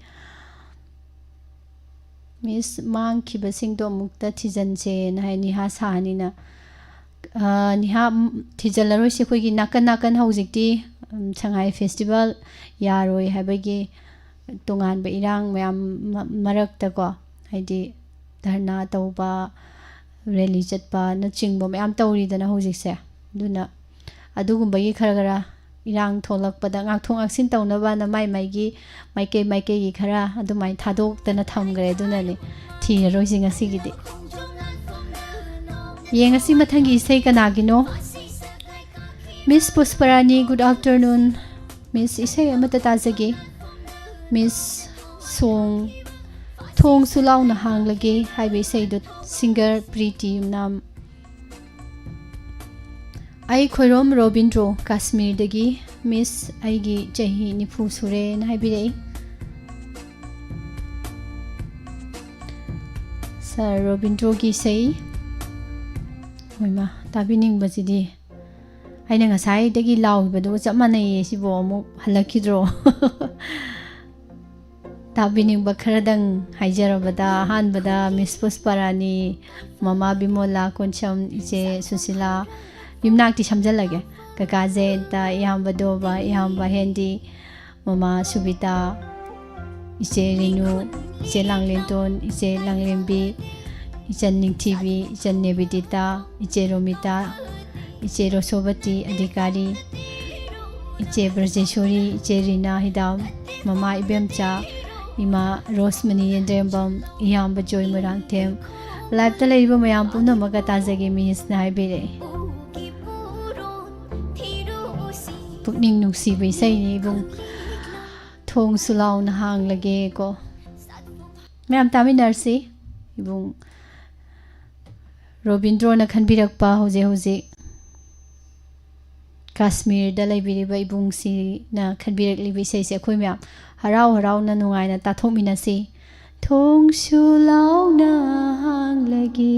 Miss Mang Kibasing do Mukta Tijanse Nai Niha Sanina Niha Tijalaro Sekogi Nakan Hauzikti Shanghai Festival Yaroi Habagi Tungan Ba Irang Mayam Marakta ko Haidi Dharna Tauba Rally Chatpa Nachingba Mayam Tauridana Hauzikse Duna Adugumbagi Khara Irang Tholakpada Ngak Thong Aksin Taunaba na Maigi Maike gi khara adumai thadok tana thamgre dunani thiroi singa sigidi yengasi mathangi sei kanagino Miss Pusparani good afternoon Miss isai amata tajagi Miss Song Thong Sulau na hanglage haibe sei dot singer Pretty nam Ai Khoirom Robindro Kashmir dagi Miss Aigi Chahi Nifu Sure na haibirei Sir Robindro ki sei Hoima tabining bajidi Aina ngasai dagi laubado chap manai sibo amuk halakidro Tabining bakharadang haijarabada hanbada Miss Pusparani Mama Bimola Koncham Ije Susila Yumnakti Samjalage Kakaze ta Ihamba Doba Ihamba Hendi Mama Subita Ije Rinu Ije Langlenton Ije Langlembi Ije Ningtibi Ije Nebidita Ije Romita Ije Rosobati Adhikari Ije Brajeshwari Ije Rina Hidam Mama Ibemcha Ima Rosmani Yendrembam Ihamba Joy Murangthem Life ta leiba mayam pumna magatazagi Miss na haibire Pukning nungsiba isai ni ibong Thong Sulau na hanglage ko Mayam taminarsi ibong Robindro na khanbirakpa hoje Kashmir da laibiriba ibong si na khanbirakliba isai se akhoi mayam harau na nungai na tathokminasi Thong Sulau na hanglage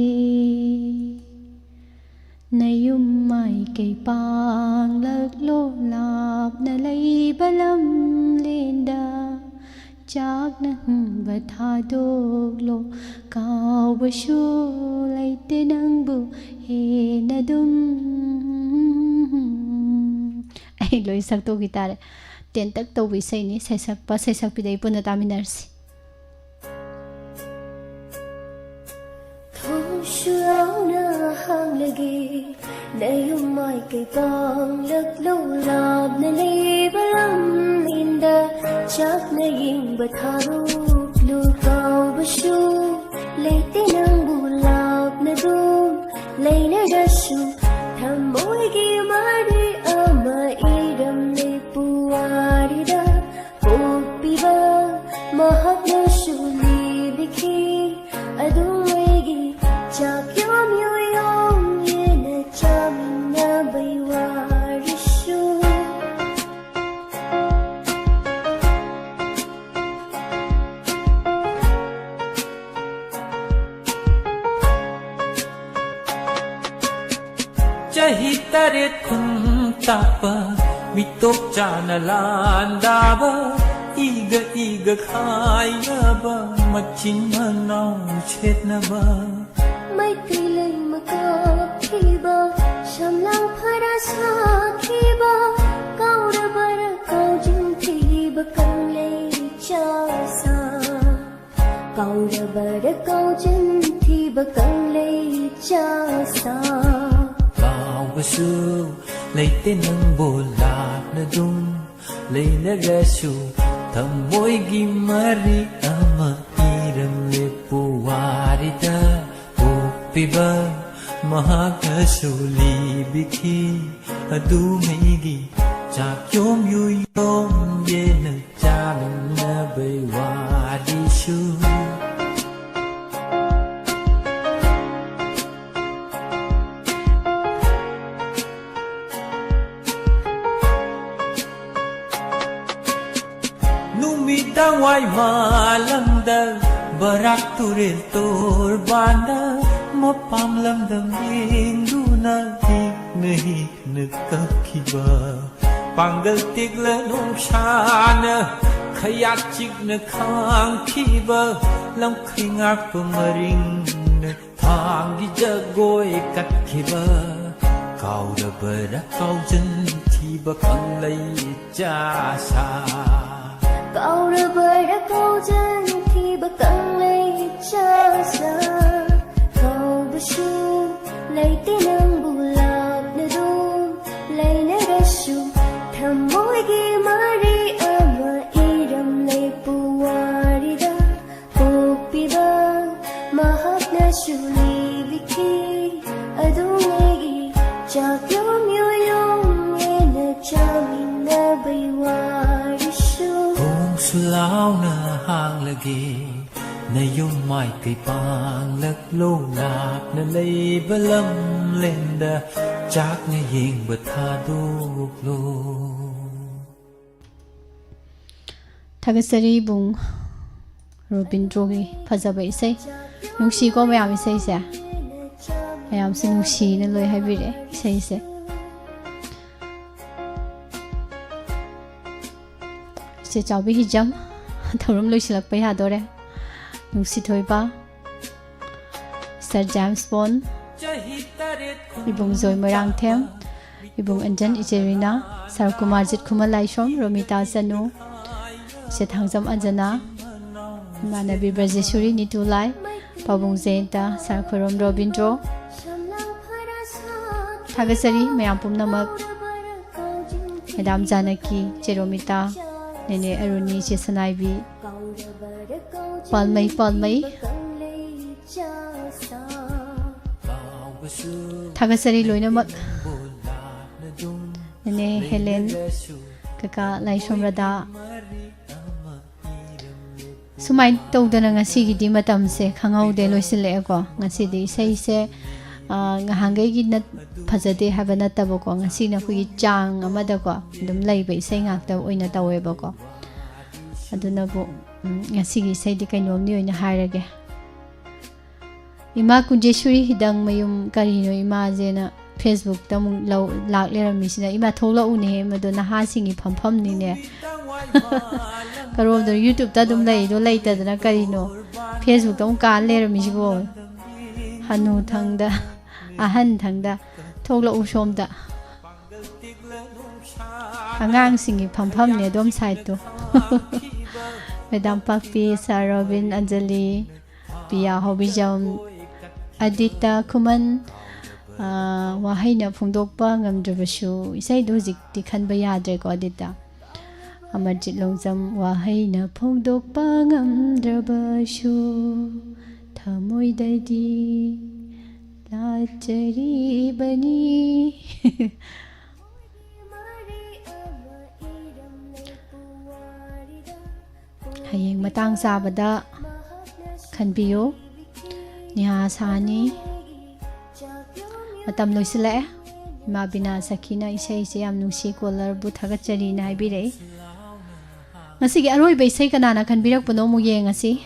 Nayum mai kay pang laglo lap na laybalam linda Chak na bathadoglo Kaw basyo lay tinangbu he nadum Ay lo isak to gitara Tentak to wisay ni Saisak piday po na taminarsi Sulau na hanglagi Nayum mai kay pang laglo lab na laybalam linda Chak na ying bathadoglo Kaw basyo lay ꯃꯍꯥꯛꯅꯁꯨ ꯂꯤꯕꯤꯈꯤ ꯑꯗꯨꯉꯩꯒꯤ ꯆꯥꯛꯌꯣꯝ ꯌꯣꯌꯣꯝ ꯌꯦꯟꯅ ꯆꯥꯃꯤꯟꯅꯕꯩ ꯋꯥꯔꯤꯁꯨ Chahi taret khun tapa mitok chana landaba iga iga khayaba machin manaw chetnaba Maitilay makakhiba shamlang parasakhiba kaurabara kaujinthiba kanglay chasa kaurabara kaujinthiba kanglay chasa Kawasu leite nang bolak na dum leynarasu thamoy gi mari ama iram le puwarida upiba mahakasu libikhi adumegi chakyom yuyom yena chamina bai warisu Numitang way malangda barak turil turbana mapamlamdam induna hik na nagkakiba panggal tigla nung shana kayat chik na kangkiba lam kringak pamaring na tangi jagoy katkiba kaura barak kaujan tiba kanglay jasa Kaurabara kaujinthiba kanglay chasa Kaubasu leite nang bulak na dum leynarasu thamoygi mari ama iram lay puwarida upiba mahaknasu libikhi adungaygi chakyom yoyom yena chaminabay warisu Sulaw na hang lagi na yung may kay panglaglonak na lay balam lenda chak na ying bataduklo Tagasari bung Robindrogi fazaba isai nungsi ko mayam isai se mayam se nungsi na loy habire isai se se chawbi hijam thorum loi silak pa yadore nungsi thoiba Sir James Bond ibung Joy Moirang Them ibung Anjan Icherina Sar Kumarjit Khumalai Shom Romita Sanu se thangjam Anjana Manabi Brajeshwari Nitulai Pabung Zenta Sar Khorom Robindro Thagasari mayam pumnamak Madam Janaki Cheromita Nene Aruni Chesanaibi Palmai Thagasari loinamak Nene Helen Kaka Laishom Rada Sumai tawdana ngasigidi matamse khangaude loisileko ngasidi seise ngahangai gi nat phajade haba natabako ngasina khui chang amada ko dum leiba isai ngakta oina taweba ko aduna bu ngasigi seidi kainom ni oina hairage Ima Kunjeshwari hidang mayum karino ima jena Facebook tam lak lerami sina ima thola uni he mado naha singi phampham ni ne karo do YouTube ta dum lei do leita dana karino Facebook tam ka lerami sigo hanu thangda ahan thangda thola usomda angang singi phampham ne dom site to Madam Pakpi Sarobin Anjali Pia Hobijam Adita Kuman Wahayna Phungdokpa ngamdrabasu isai do jikti khanba yadre ko Adita Amarjit Longjam Wahayna Phungdokpa ngamdrabasu thamoidadi lachari bani hayeng matang sabada khanbiyo niha sani matam loisile ma bina sakina isai se yam nungsi kolar bu thagat chari na haibire ngasi gi aroi bai sai kana na khanbirak puno mu ye ngasi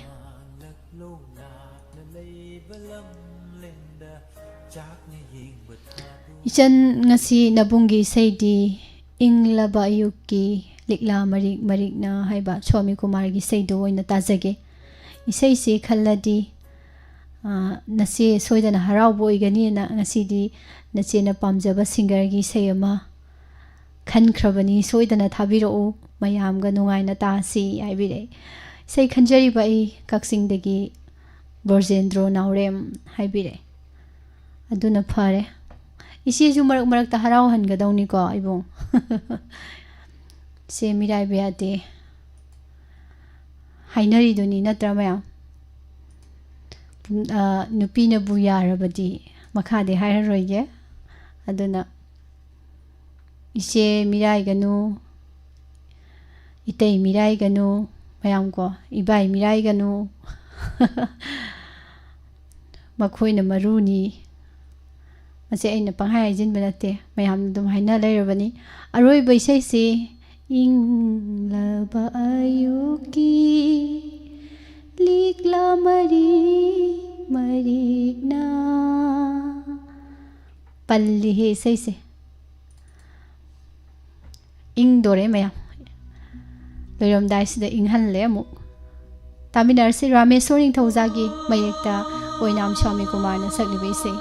ichan ngasi nabungi saidi inglaba ayuki likla marik marik na haiba Swami Kumar gi saido oina tajage isai se khalladi nasi soidana harau boi gani na ngasi di nache na pamjaba singer gi sei ama khan khrabani soidana thabiro mayam ga nungai na ta si haibire sei khanjari bai kaksing degi Borjendro Naurem haibire aduna phare isi ju marak marak ta harau han ga dawni ko ibong se mirai beate hainari duni natra mayam nupi na bu yarabadi makha de hairaroige aduna ise mirai ganu itei mirai ganu mayam ko ibai mirai ganu makhoina maruni mase aina panghai jin banate mayam dum haina leirabani aroi baisai se inglaba ayuki likla mari marigna palli he sai se ing dore mayam loiram dai sida ing han le mu taminar se Rameswaring Thaujagi mayekta oinam Swami Kumar na saklibai se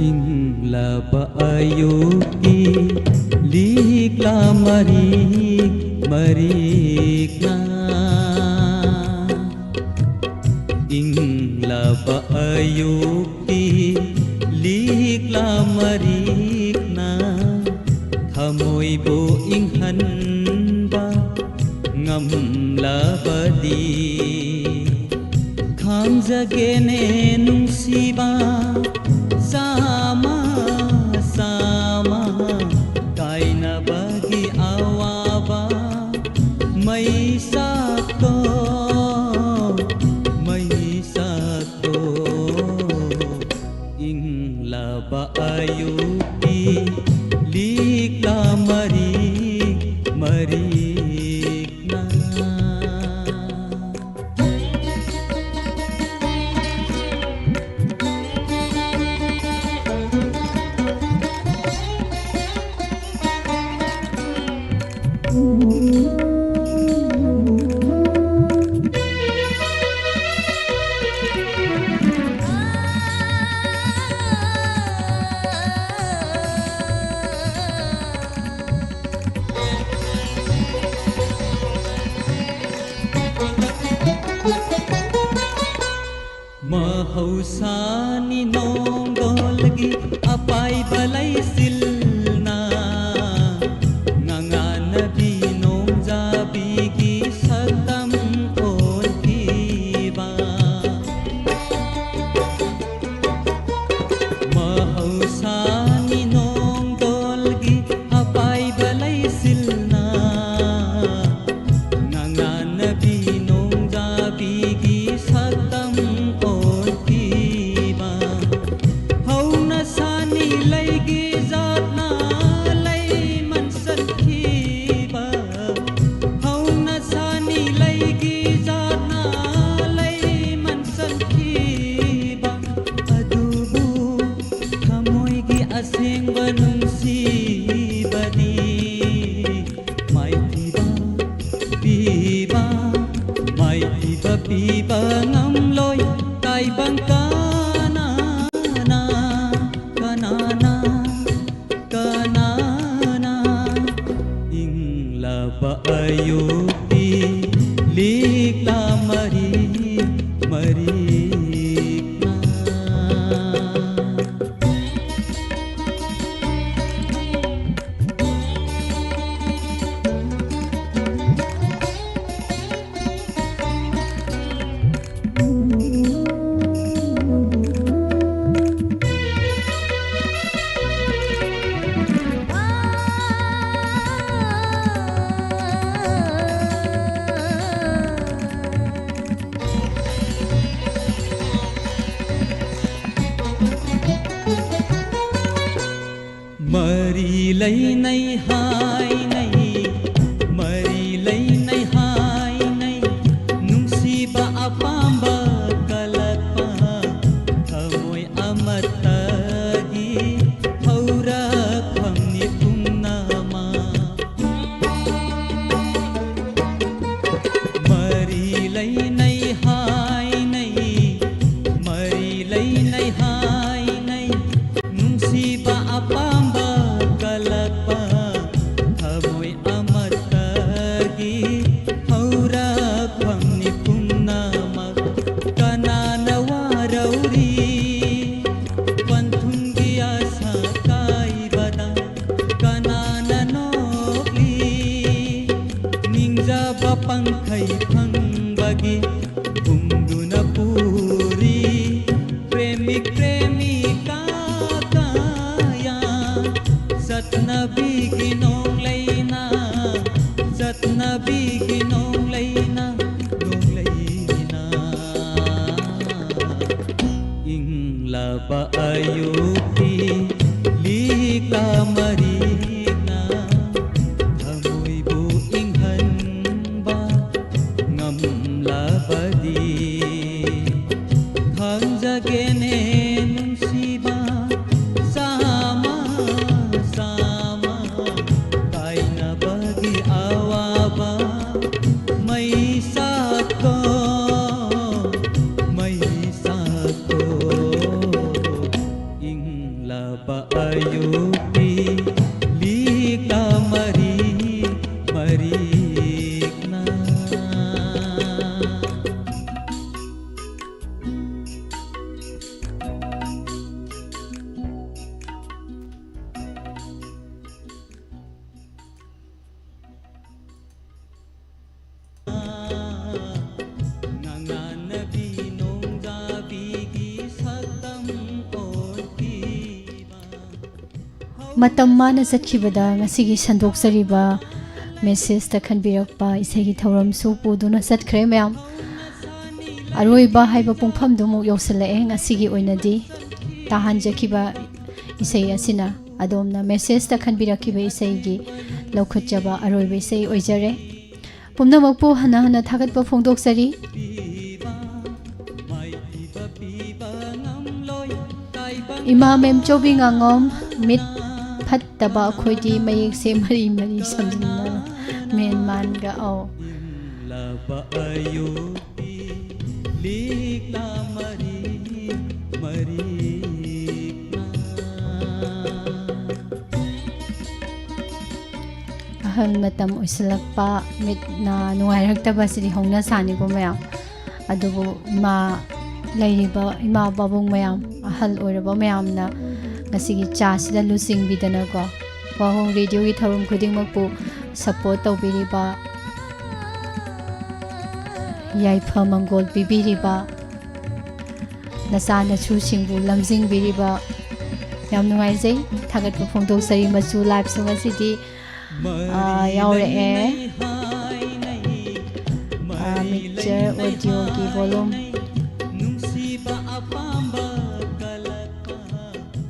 Inglaba ayuki likla marik marikna Inglaba ayuki likla marikna thamoi bo inghan ba ngamlabadi khamjagene nungsiba sama sama kaina bagi awaba mai sakto inglaba ayuki likla marik marikna Mahausani nonggolgi apai balai silna nganganabi nongjabigi satam olkiba Mahausani nonggolgi apai balai silna nganganabi nongjabigi satam lay ꯂꯩꯅꯩ ꯍꯥꯏꯅꯩ ꯃꯔꯤ ꯂꯩꯅꯩ ꯍꯥꯏꯅꯩ ꯅꯨꯡꯁꯤꯕ ꯑꯄꯥꯝꯕ ꯀꯜꯂꯛꯄ ꯊꯃꯣꯏ ꯑꯃꯠꯇꯒꯤ ꯍꯧꯔꯛꯐꯝꯅꯤ ꯄꯨꯝꯅꯃꯛ ꯃꯔꯤ ꯂꯩꯅꯩ ꯍꯥꯏꯅꯩ ꯃꯔꯤ ꯂꯩꯅꯩ ꯍꯥꯏꯅꯩ ꯅꯨꯡꯁꯤꯕ ꯑꯄꯥꯝꯕ ꯀꯜꯂꯛꯄ ꯊꯃꯣꯏ ꯑꯃꯠꯇꯒꯤ ꯍꯧꯔꯛꯐꯝꯅꯤ ꯄꯨꯝꯅꯃꯛ ꯀꯅꯥꯅ ꯋꯥꯔꯧꯔꯤ ꯄꯟꯊꯨꯡꯒꯤ ꯑꯁꯥ ꯀꯥꯏꯕꯗ ꯀꯅꯥꯅ ꯅꯣꯛꯂꯤ ꯅꯤꯡꯖꯕ ꯄꯪꯈꯩ ꯐꯪꯕꯒꯤ ꯍꯨꯝꯗꯨꯅ ꯄꯨꯔꯤ प्रेमिक प्रेमिका काया सतनबी की नोंग लेना सतनबी की नोंग लेना इंगलाबा अयुक्ति लीका मरीना धमुइबु इंघनबा ngamlabadi खंजगेने नुंसीबा सामा सामा ताइनबगी आवाबा मै साको इंगलाबा अयुक्ति लीका मरी Marina matam mana satkhibada ngasigi sandoksariba message ta khanbirakpa isegi thoram su puduna satkhre mayam aroiba haiba pungpham dumu yosalae ngasigi oinadi tahanjakhiba isei asina adomna message ta khanbirakhiba isegi laukhutjaba aroiba isei oijare pumnamakpu hana hana thagatpa phongdoksari ima mem chobi ngangom mit फत्तबा खोइदी मयेक से मरी मरी समझना main मान गा आओ लबा अयुक्ति Leica मरी मरी अहन मतम उइसलकपा मितना नुवाइरक्तबा सिदि होंना सानिगो मयाम अदुबो मा लैरिबा इमा बाबुंग मयाम अहल ओइरबा मयामना ngasigi cha sida lusing bidana ko wahong radio gi thorum khuding makpu support tawbiriba yaipha mangol bibiriba nasana chu singbu lamjing biriba yam nuai jai thagat ko phongdok sari machu live song asidi yaure e mixer audio ki volume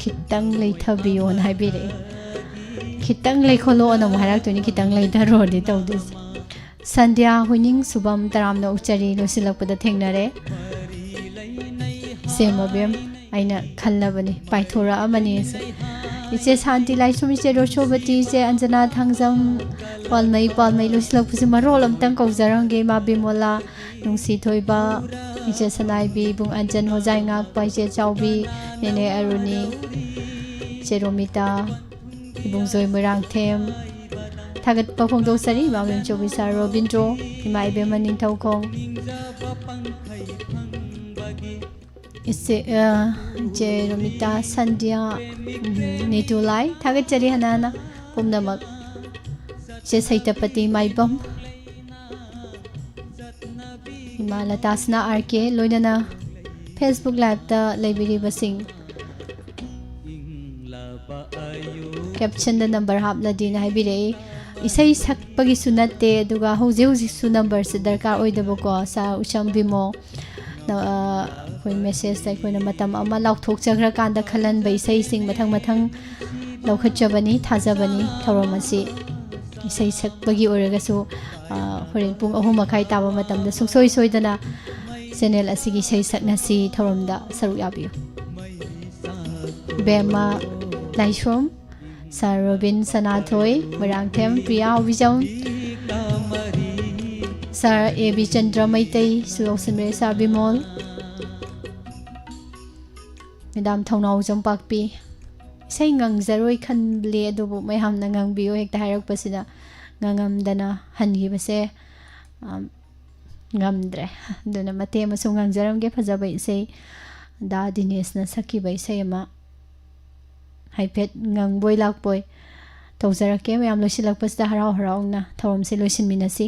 खितंग लेथबियो न हाइबिरे खितंग लेखोलो न महाराक्तोनी खितंग लेथरोदि तौदि संध्या हुइनिंग सुबम तरामना उचरी लोसिलकपदा थेंगनारे सेमबेम आइना खल्लबनी पाइथोरा अमनी इसे शांति लाइसुम इसे रोशोबती इसे अंजना थांगजम पालमई लोसिलकपसि मरोल अमतंग कौजरंगे मा बिमोला नुंसी थोइबा इसे सनाइबी बुंग अंजन होजाइ ngakpa इसे चाउबी नेने अरुणी चेरोमिता इबुंग जोय मोरांगथेम थागत पफोंदो सरी मामेम चोबिसा रोबिंद्रो इमा इबेमा निंथौखोंग इसे चेरोमिता संध्या नेतुलाई थागत चरी हनाना पुमनमक से सैतपति माइबम इमा लतासना आरके लोइनना फेसबुक लाइव ता लेबिरिबसिंग कैप्शन द नंबर हापलदी ना हाइबिरे isai sakpagi sunate aduga hauji hauji su number se darkar oidabako sa ucham bimo na koi message tai koi na matam ama laukthok chagra kanda khalan bai sai sing mathang mathang लौखꯠꯆबनी थाजबनी थौरम असी इसै सकबगी ओरगसु होरेन पुंग 3 मखाई ताबा मतमदा सुक्सोय सोयदना channel असिगी इसै सकनसी थौरमदा सरुक याबियु बेमा Laishom sir Robin Sanathoi Marangthem Priya विजौन sir A B Chandra Meitei सुलोसनरे सा Bimol madam थौनाव जंपाकपी इसै ngangjaroi khanble adubu mayamna ngangbiyo hekta hairakpasida ngangamdana hangibase ngamdre duna mate masu ngangjaramge phajaba isai da Dinesh na sakiba isai ama haipet ngangboi lakboi tawjarake mayam losilakpasida harau haraungna thawamse loisinminasi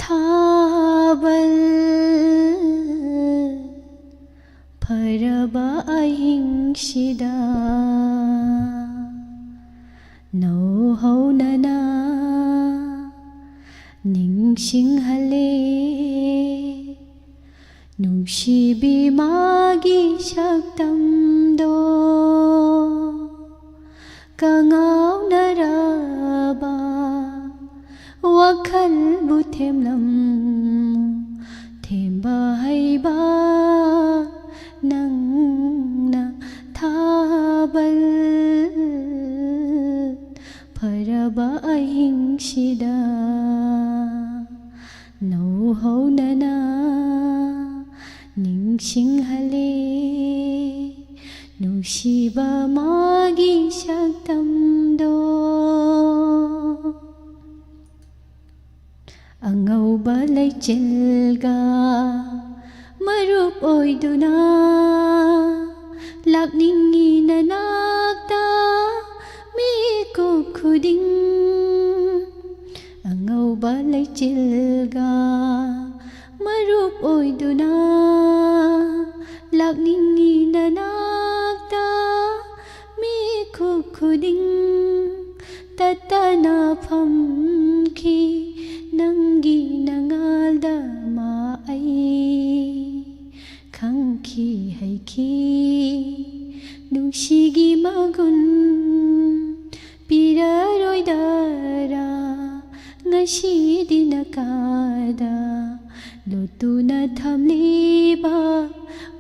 thabal Paraba ahingshida no haunana ningsing hale nungsibi magi shaktam do kangaw naraba wakhal buthemlam themba haiba nangna thabal paraba ahingshida no haunana ningsing hale nungsiba magi shaktam do angauba laichilga marup oiduna lakningi nanakta mi ko khuding angauba laichilga marup oiduna lakningi nanakta mi ko khuding tatana phamki nangi nangalda ma ai khangki haiki nungshigi magun piraroi dara ngasi dinakada lotuna thamliba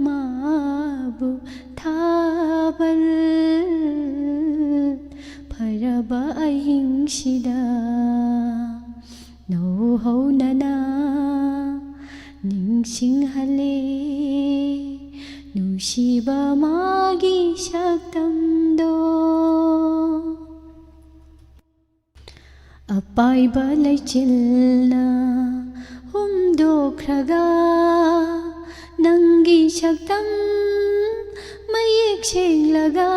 mabu thabal paraba ahingshida no haunana ningsing hale nungsiba magi shaktam do apaiba laichilna humdokhraga nangi shaktam mayek senglaga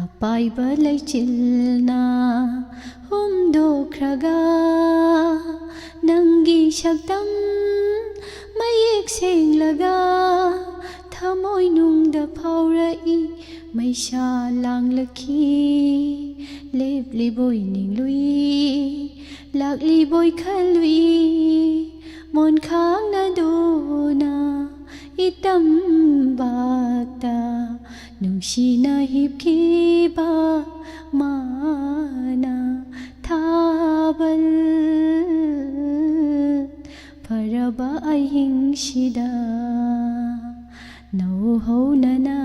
apaiba laichilna humdokhraga nangi shaktam mayek senglaga thamoi nungda phaurai maisha langlaki lepli boy ninglui lakli boy khalwi mon khang na dona itam bakta nungsi na hipkiba mana thabal paraba ahingshida no haunana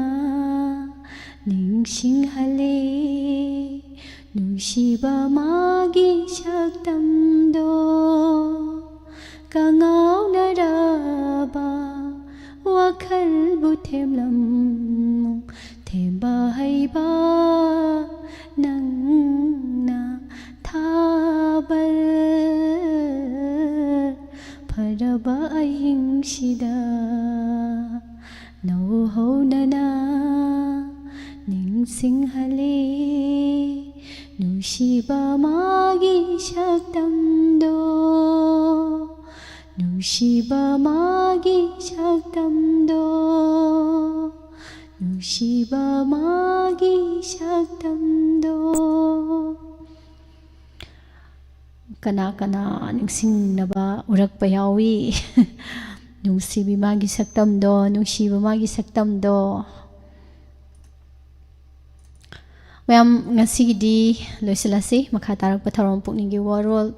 ningsing hale nungsiba magi shaktam do kangaw naraba wakhal buthemlam themba haiba nangna thabal paraba ahingshida no haunana ningsing hale nungsiba magi shaktam do nungsiba magi shaktam do nungsiba magi shaktam do kana kana ningsingnaba urakpa yawi nungsibi magi saktam do nungsiba magi saktam do ma'am ngasiidi loisilasi makha tarak patharom pukningi warol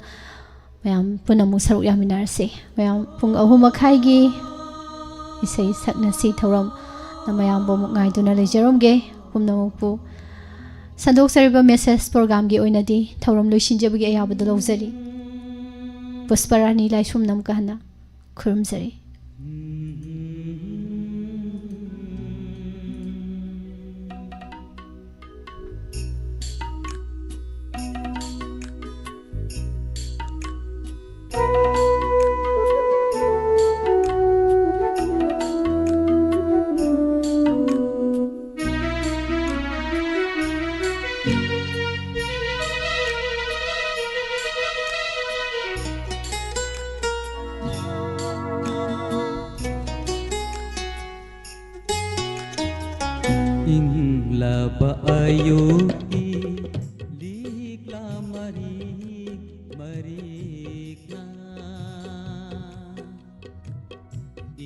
ma'am पुनमु सरुक यामिनारसे ma'am पुंग अहुम मखाइगी इसै सकनसी थौरम न ma'am बो मुगाइदुना लेजरमगे पुमनमुपु संदोक्सरिबा message programme गी ओइनादि थौरम लोइसिनजबगी अयाबदु लौजरी Pushparani लाइसुम नमकहना खुरुमजरी Inglaba ayuki likla marikna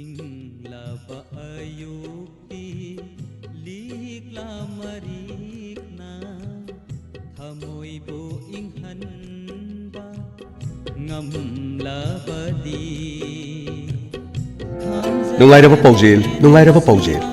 Inglaba ayuki likla marikna Thamoy bo inghanba ngamlabadi Nungairaba Paujil,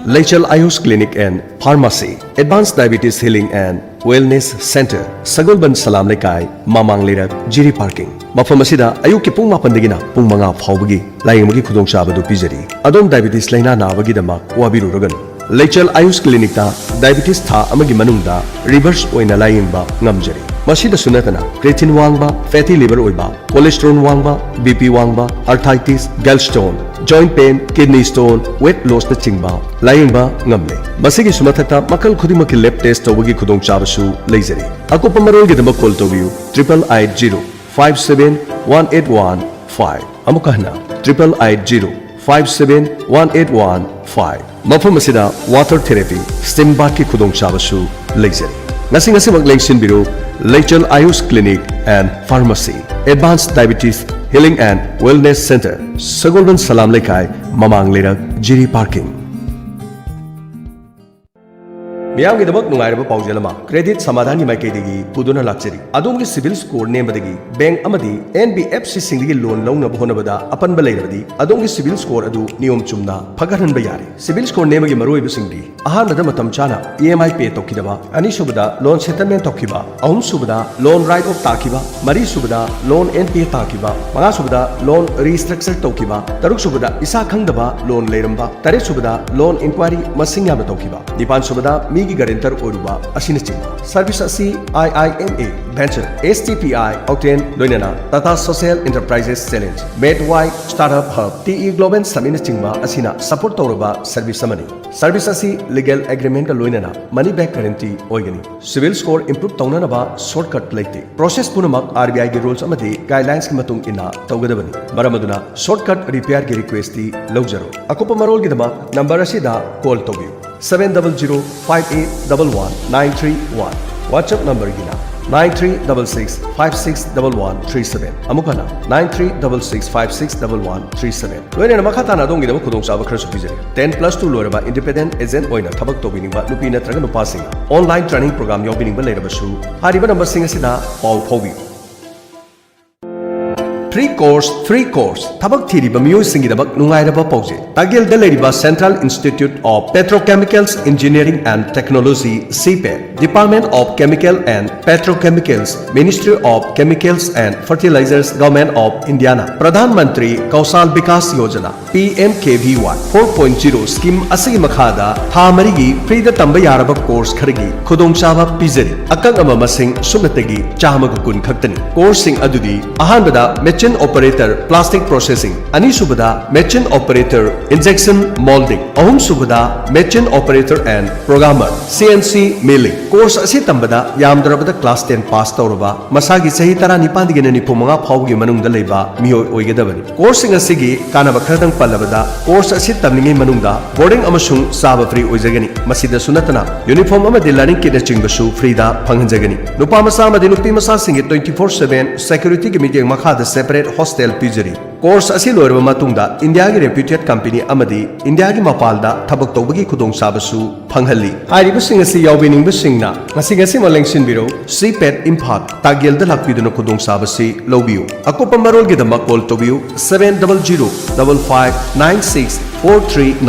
Leichal Ayush Clinic and Pharmacy, Advanced Diabetes Healing and Wellness Center, Sagulban Salam Lekai, Mamang Lirak, Jiri Parking. Mafamasida, Ayuki Pung Mapandagina, Pung Manga Faubagi, Layamagi Kudong Shabadu Pizari, Adon Diabetes Laina Navagi Damak, Wabiru Rogan. Leichal Ayush Clinic ta, Diabetes Tha Amagi Manungda, Reverse Oina Layimba, Ngamjari. Masida Sunatana, creatine wangba, fatty liver oiba, cholesterol wangba, BP wangba, arthritis, gallstone, joint pain, kidney stone, weight loss na chingba, layingba ngamle. Masigi sumathata makal khudimaki lab test tawagi khudong chabasu leizari. Ako pamarol gidama call tawiyu 8880571815. Amukahna 8880571815. Mafam asida water therapy, steam bath ki khudong chabasu leizari. Ngasi maglengsin biru Leichal Ayush Clinic and Pharmacy, Advanced Diabetes Healing and Wellness Center, Sagolban Salam Lekai, Mamang Lirak, Jiri Parking. Miyamgi dabak nungairaba paujalama credit samadhani maikaidagi puduna lakchari adumgi civil score nembadagi bank amadi NBFC singdagi loan launaba honabada apanba leirabadi adumgi civil score adu niyom chumna phagaranba yare civil score nemagi maroibu singdi ahanada matam chana EMI pay tokkidaba ani subada loan settlement tokkiba ahum subada loan write off takiba mari subada loan NPA takiba manga subada loan restructure tokkiba taruk subada isa khangdaba loan leiramba tare subada loan inquiry masing yama tokkiba nipan subada migi guarantor oruba asinachingba service asi IIMA venture STPI Octane loinana Tata Social Enterprises Challenge Medway Startup Hub TE Global saminachingba asina support toruba service amani service asi legal agreement ka loinana money back guarantee oigani civil score improve taunanaba shortcut leite process punamak RBI gi rules amadi guidelines ki matung ina tawgadabani maramaduna shortcut repair gi request ti lawjaro akopa marol gi dama number asida call togiu 700581193 WhatsApp number gina 9366561137 amukana 9366561137 loina makhatana dongi da khudong chaba khara supijari 10+2 loraba independent agent oina thabak tobiningba nupi natraga nupa singa online training program yobiningba leirabasu hariba number singa sida pau phobi 3 course Tabak Thiriba Music in the Nungairaba Pose. Tagil Deleriba Central Institute of Petrochemicals Engineering and Technology CPE, Department of Chemical and Petrochemicals, Ministry of Chemicals and Fertilizers, Government of Indiana. Pradhan Mantri Kausal Bikas Yojana PMKVY 4.0 scheme Asigi Makhada Thamarigi Frida Tambayaraba course Kharigi Khudong Chaba Pizari Akang Amamasing Sumatagi Chahamagukun Khaktani. Coursing Adudi Ahanbada Merchant Operator Plastic Processing Ani Subada Merchant Operator Injection Molding Ahum Subada Merchant Operator and Programmer CNC Milling Course Asi Tambada Yamdrabada Class 10 Pass Tauraba Masagi Sahi Tara Nipandigina Nipumanga Paugi Manung Daleba Mio Oigedabani Coursing Asigi Kana Bakradang Palabada Course Asi Tamningi Manungda Boarding Amasung Saba Free Oizagani Masida Sunatana Uniform Amadi Learning Kit Chingbashu Frida Panganjagani Nupamasa Madinupi Masa Singi 24/7 Security Committee Makada Sep separate hostel पीजरी course असी लोरबा मतुंगदा India की reputed company अमदी India की मपालदा थबक तौबगी खुदोंग साबसु फंगहली हारिबसिंग असि यावबिनिंगबसिंगना ngasi ngasi malengsinbiro CPET Imphal तागेलदा लाक्पिदुना खुदोंग साबसि लौबियु अकोपा मरोल गिदमा कॉल तोबियु 700559643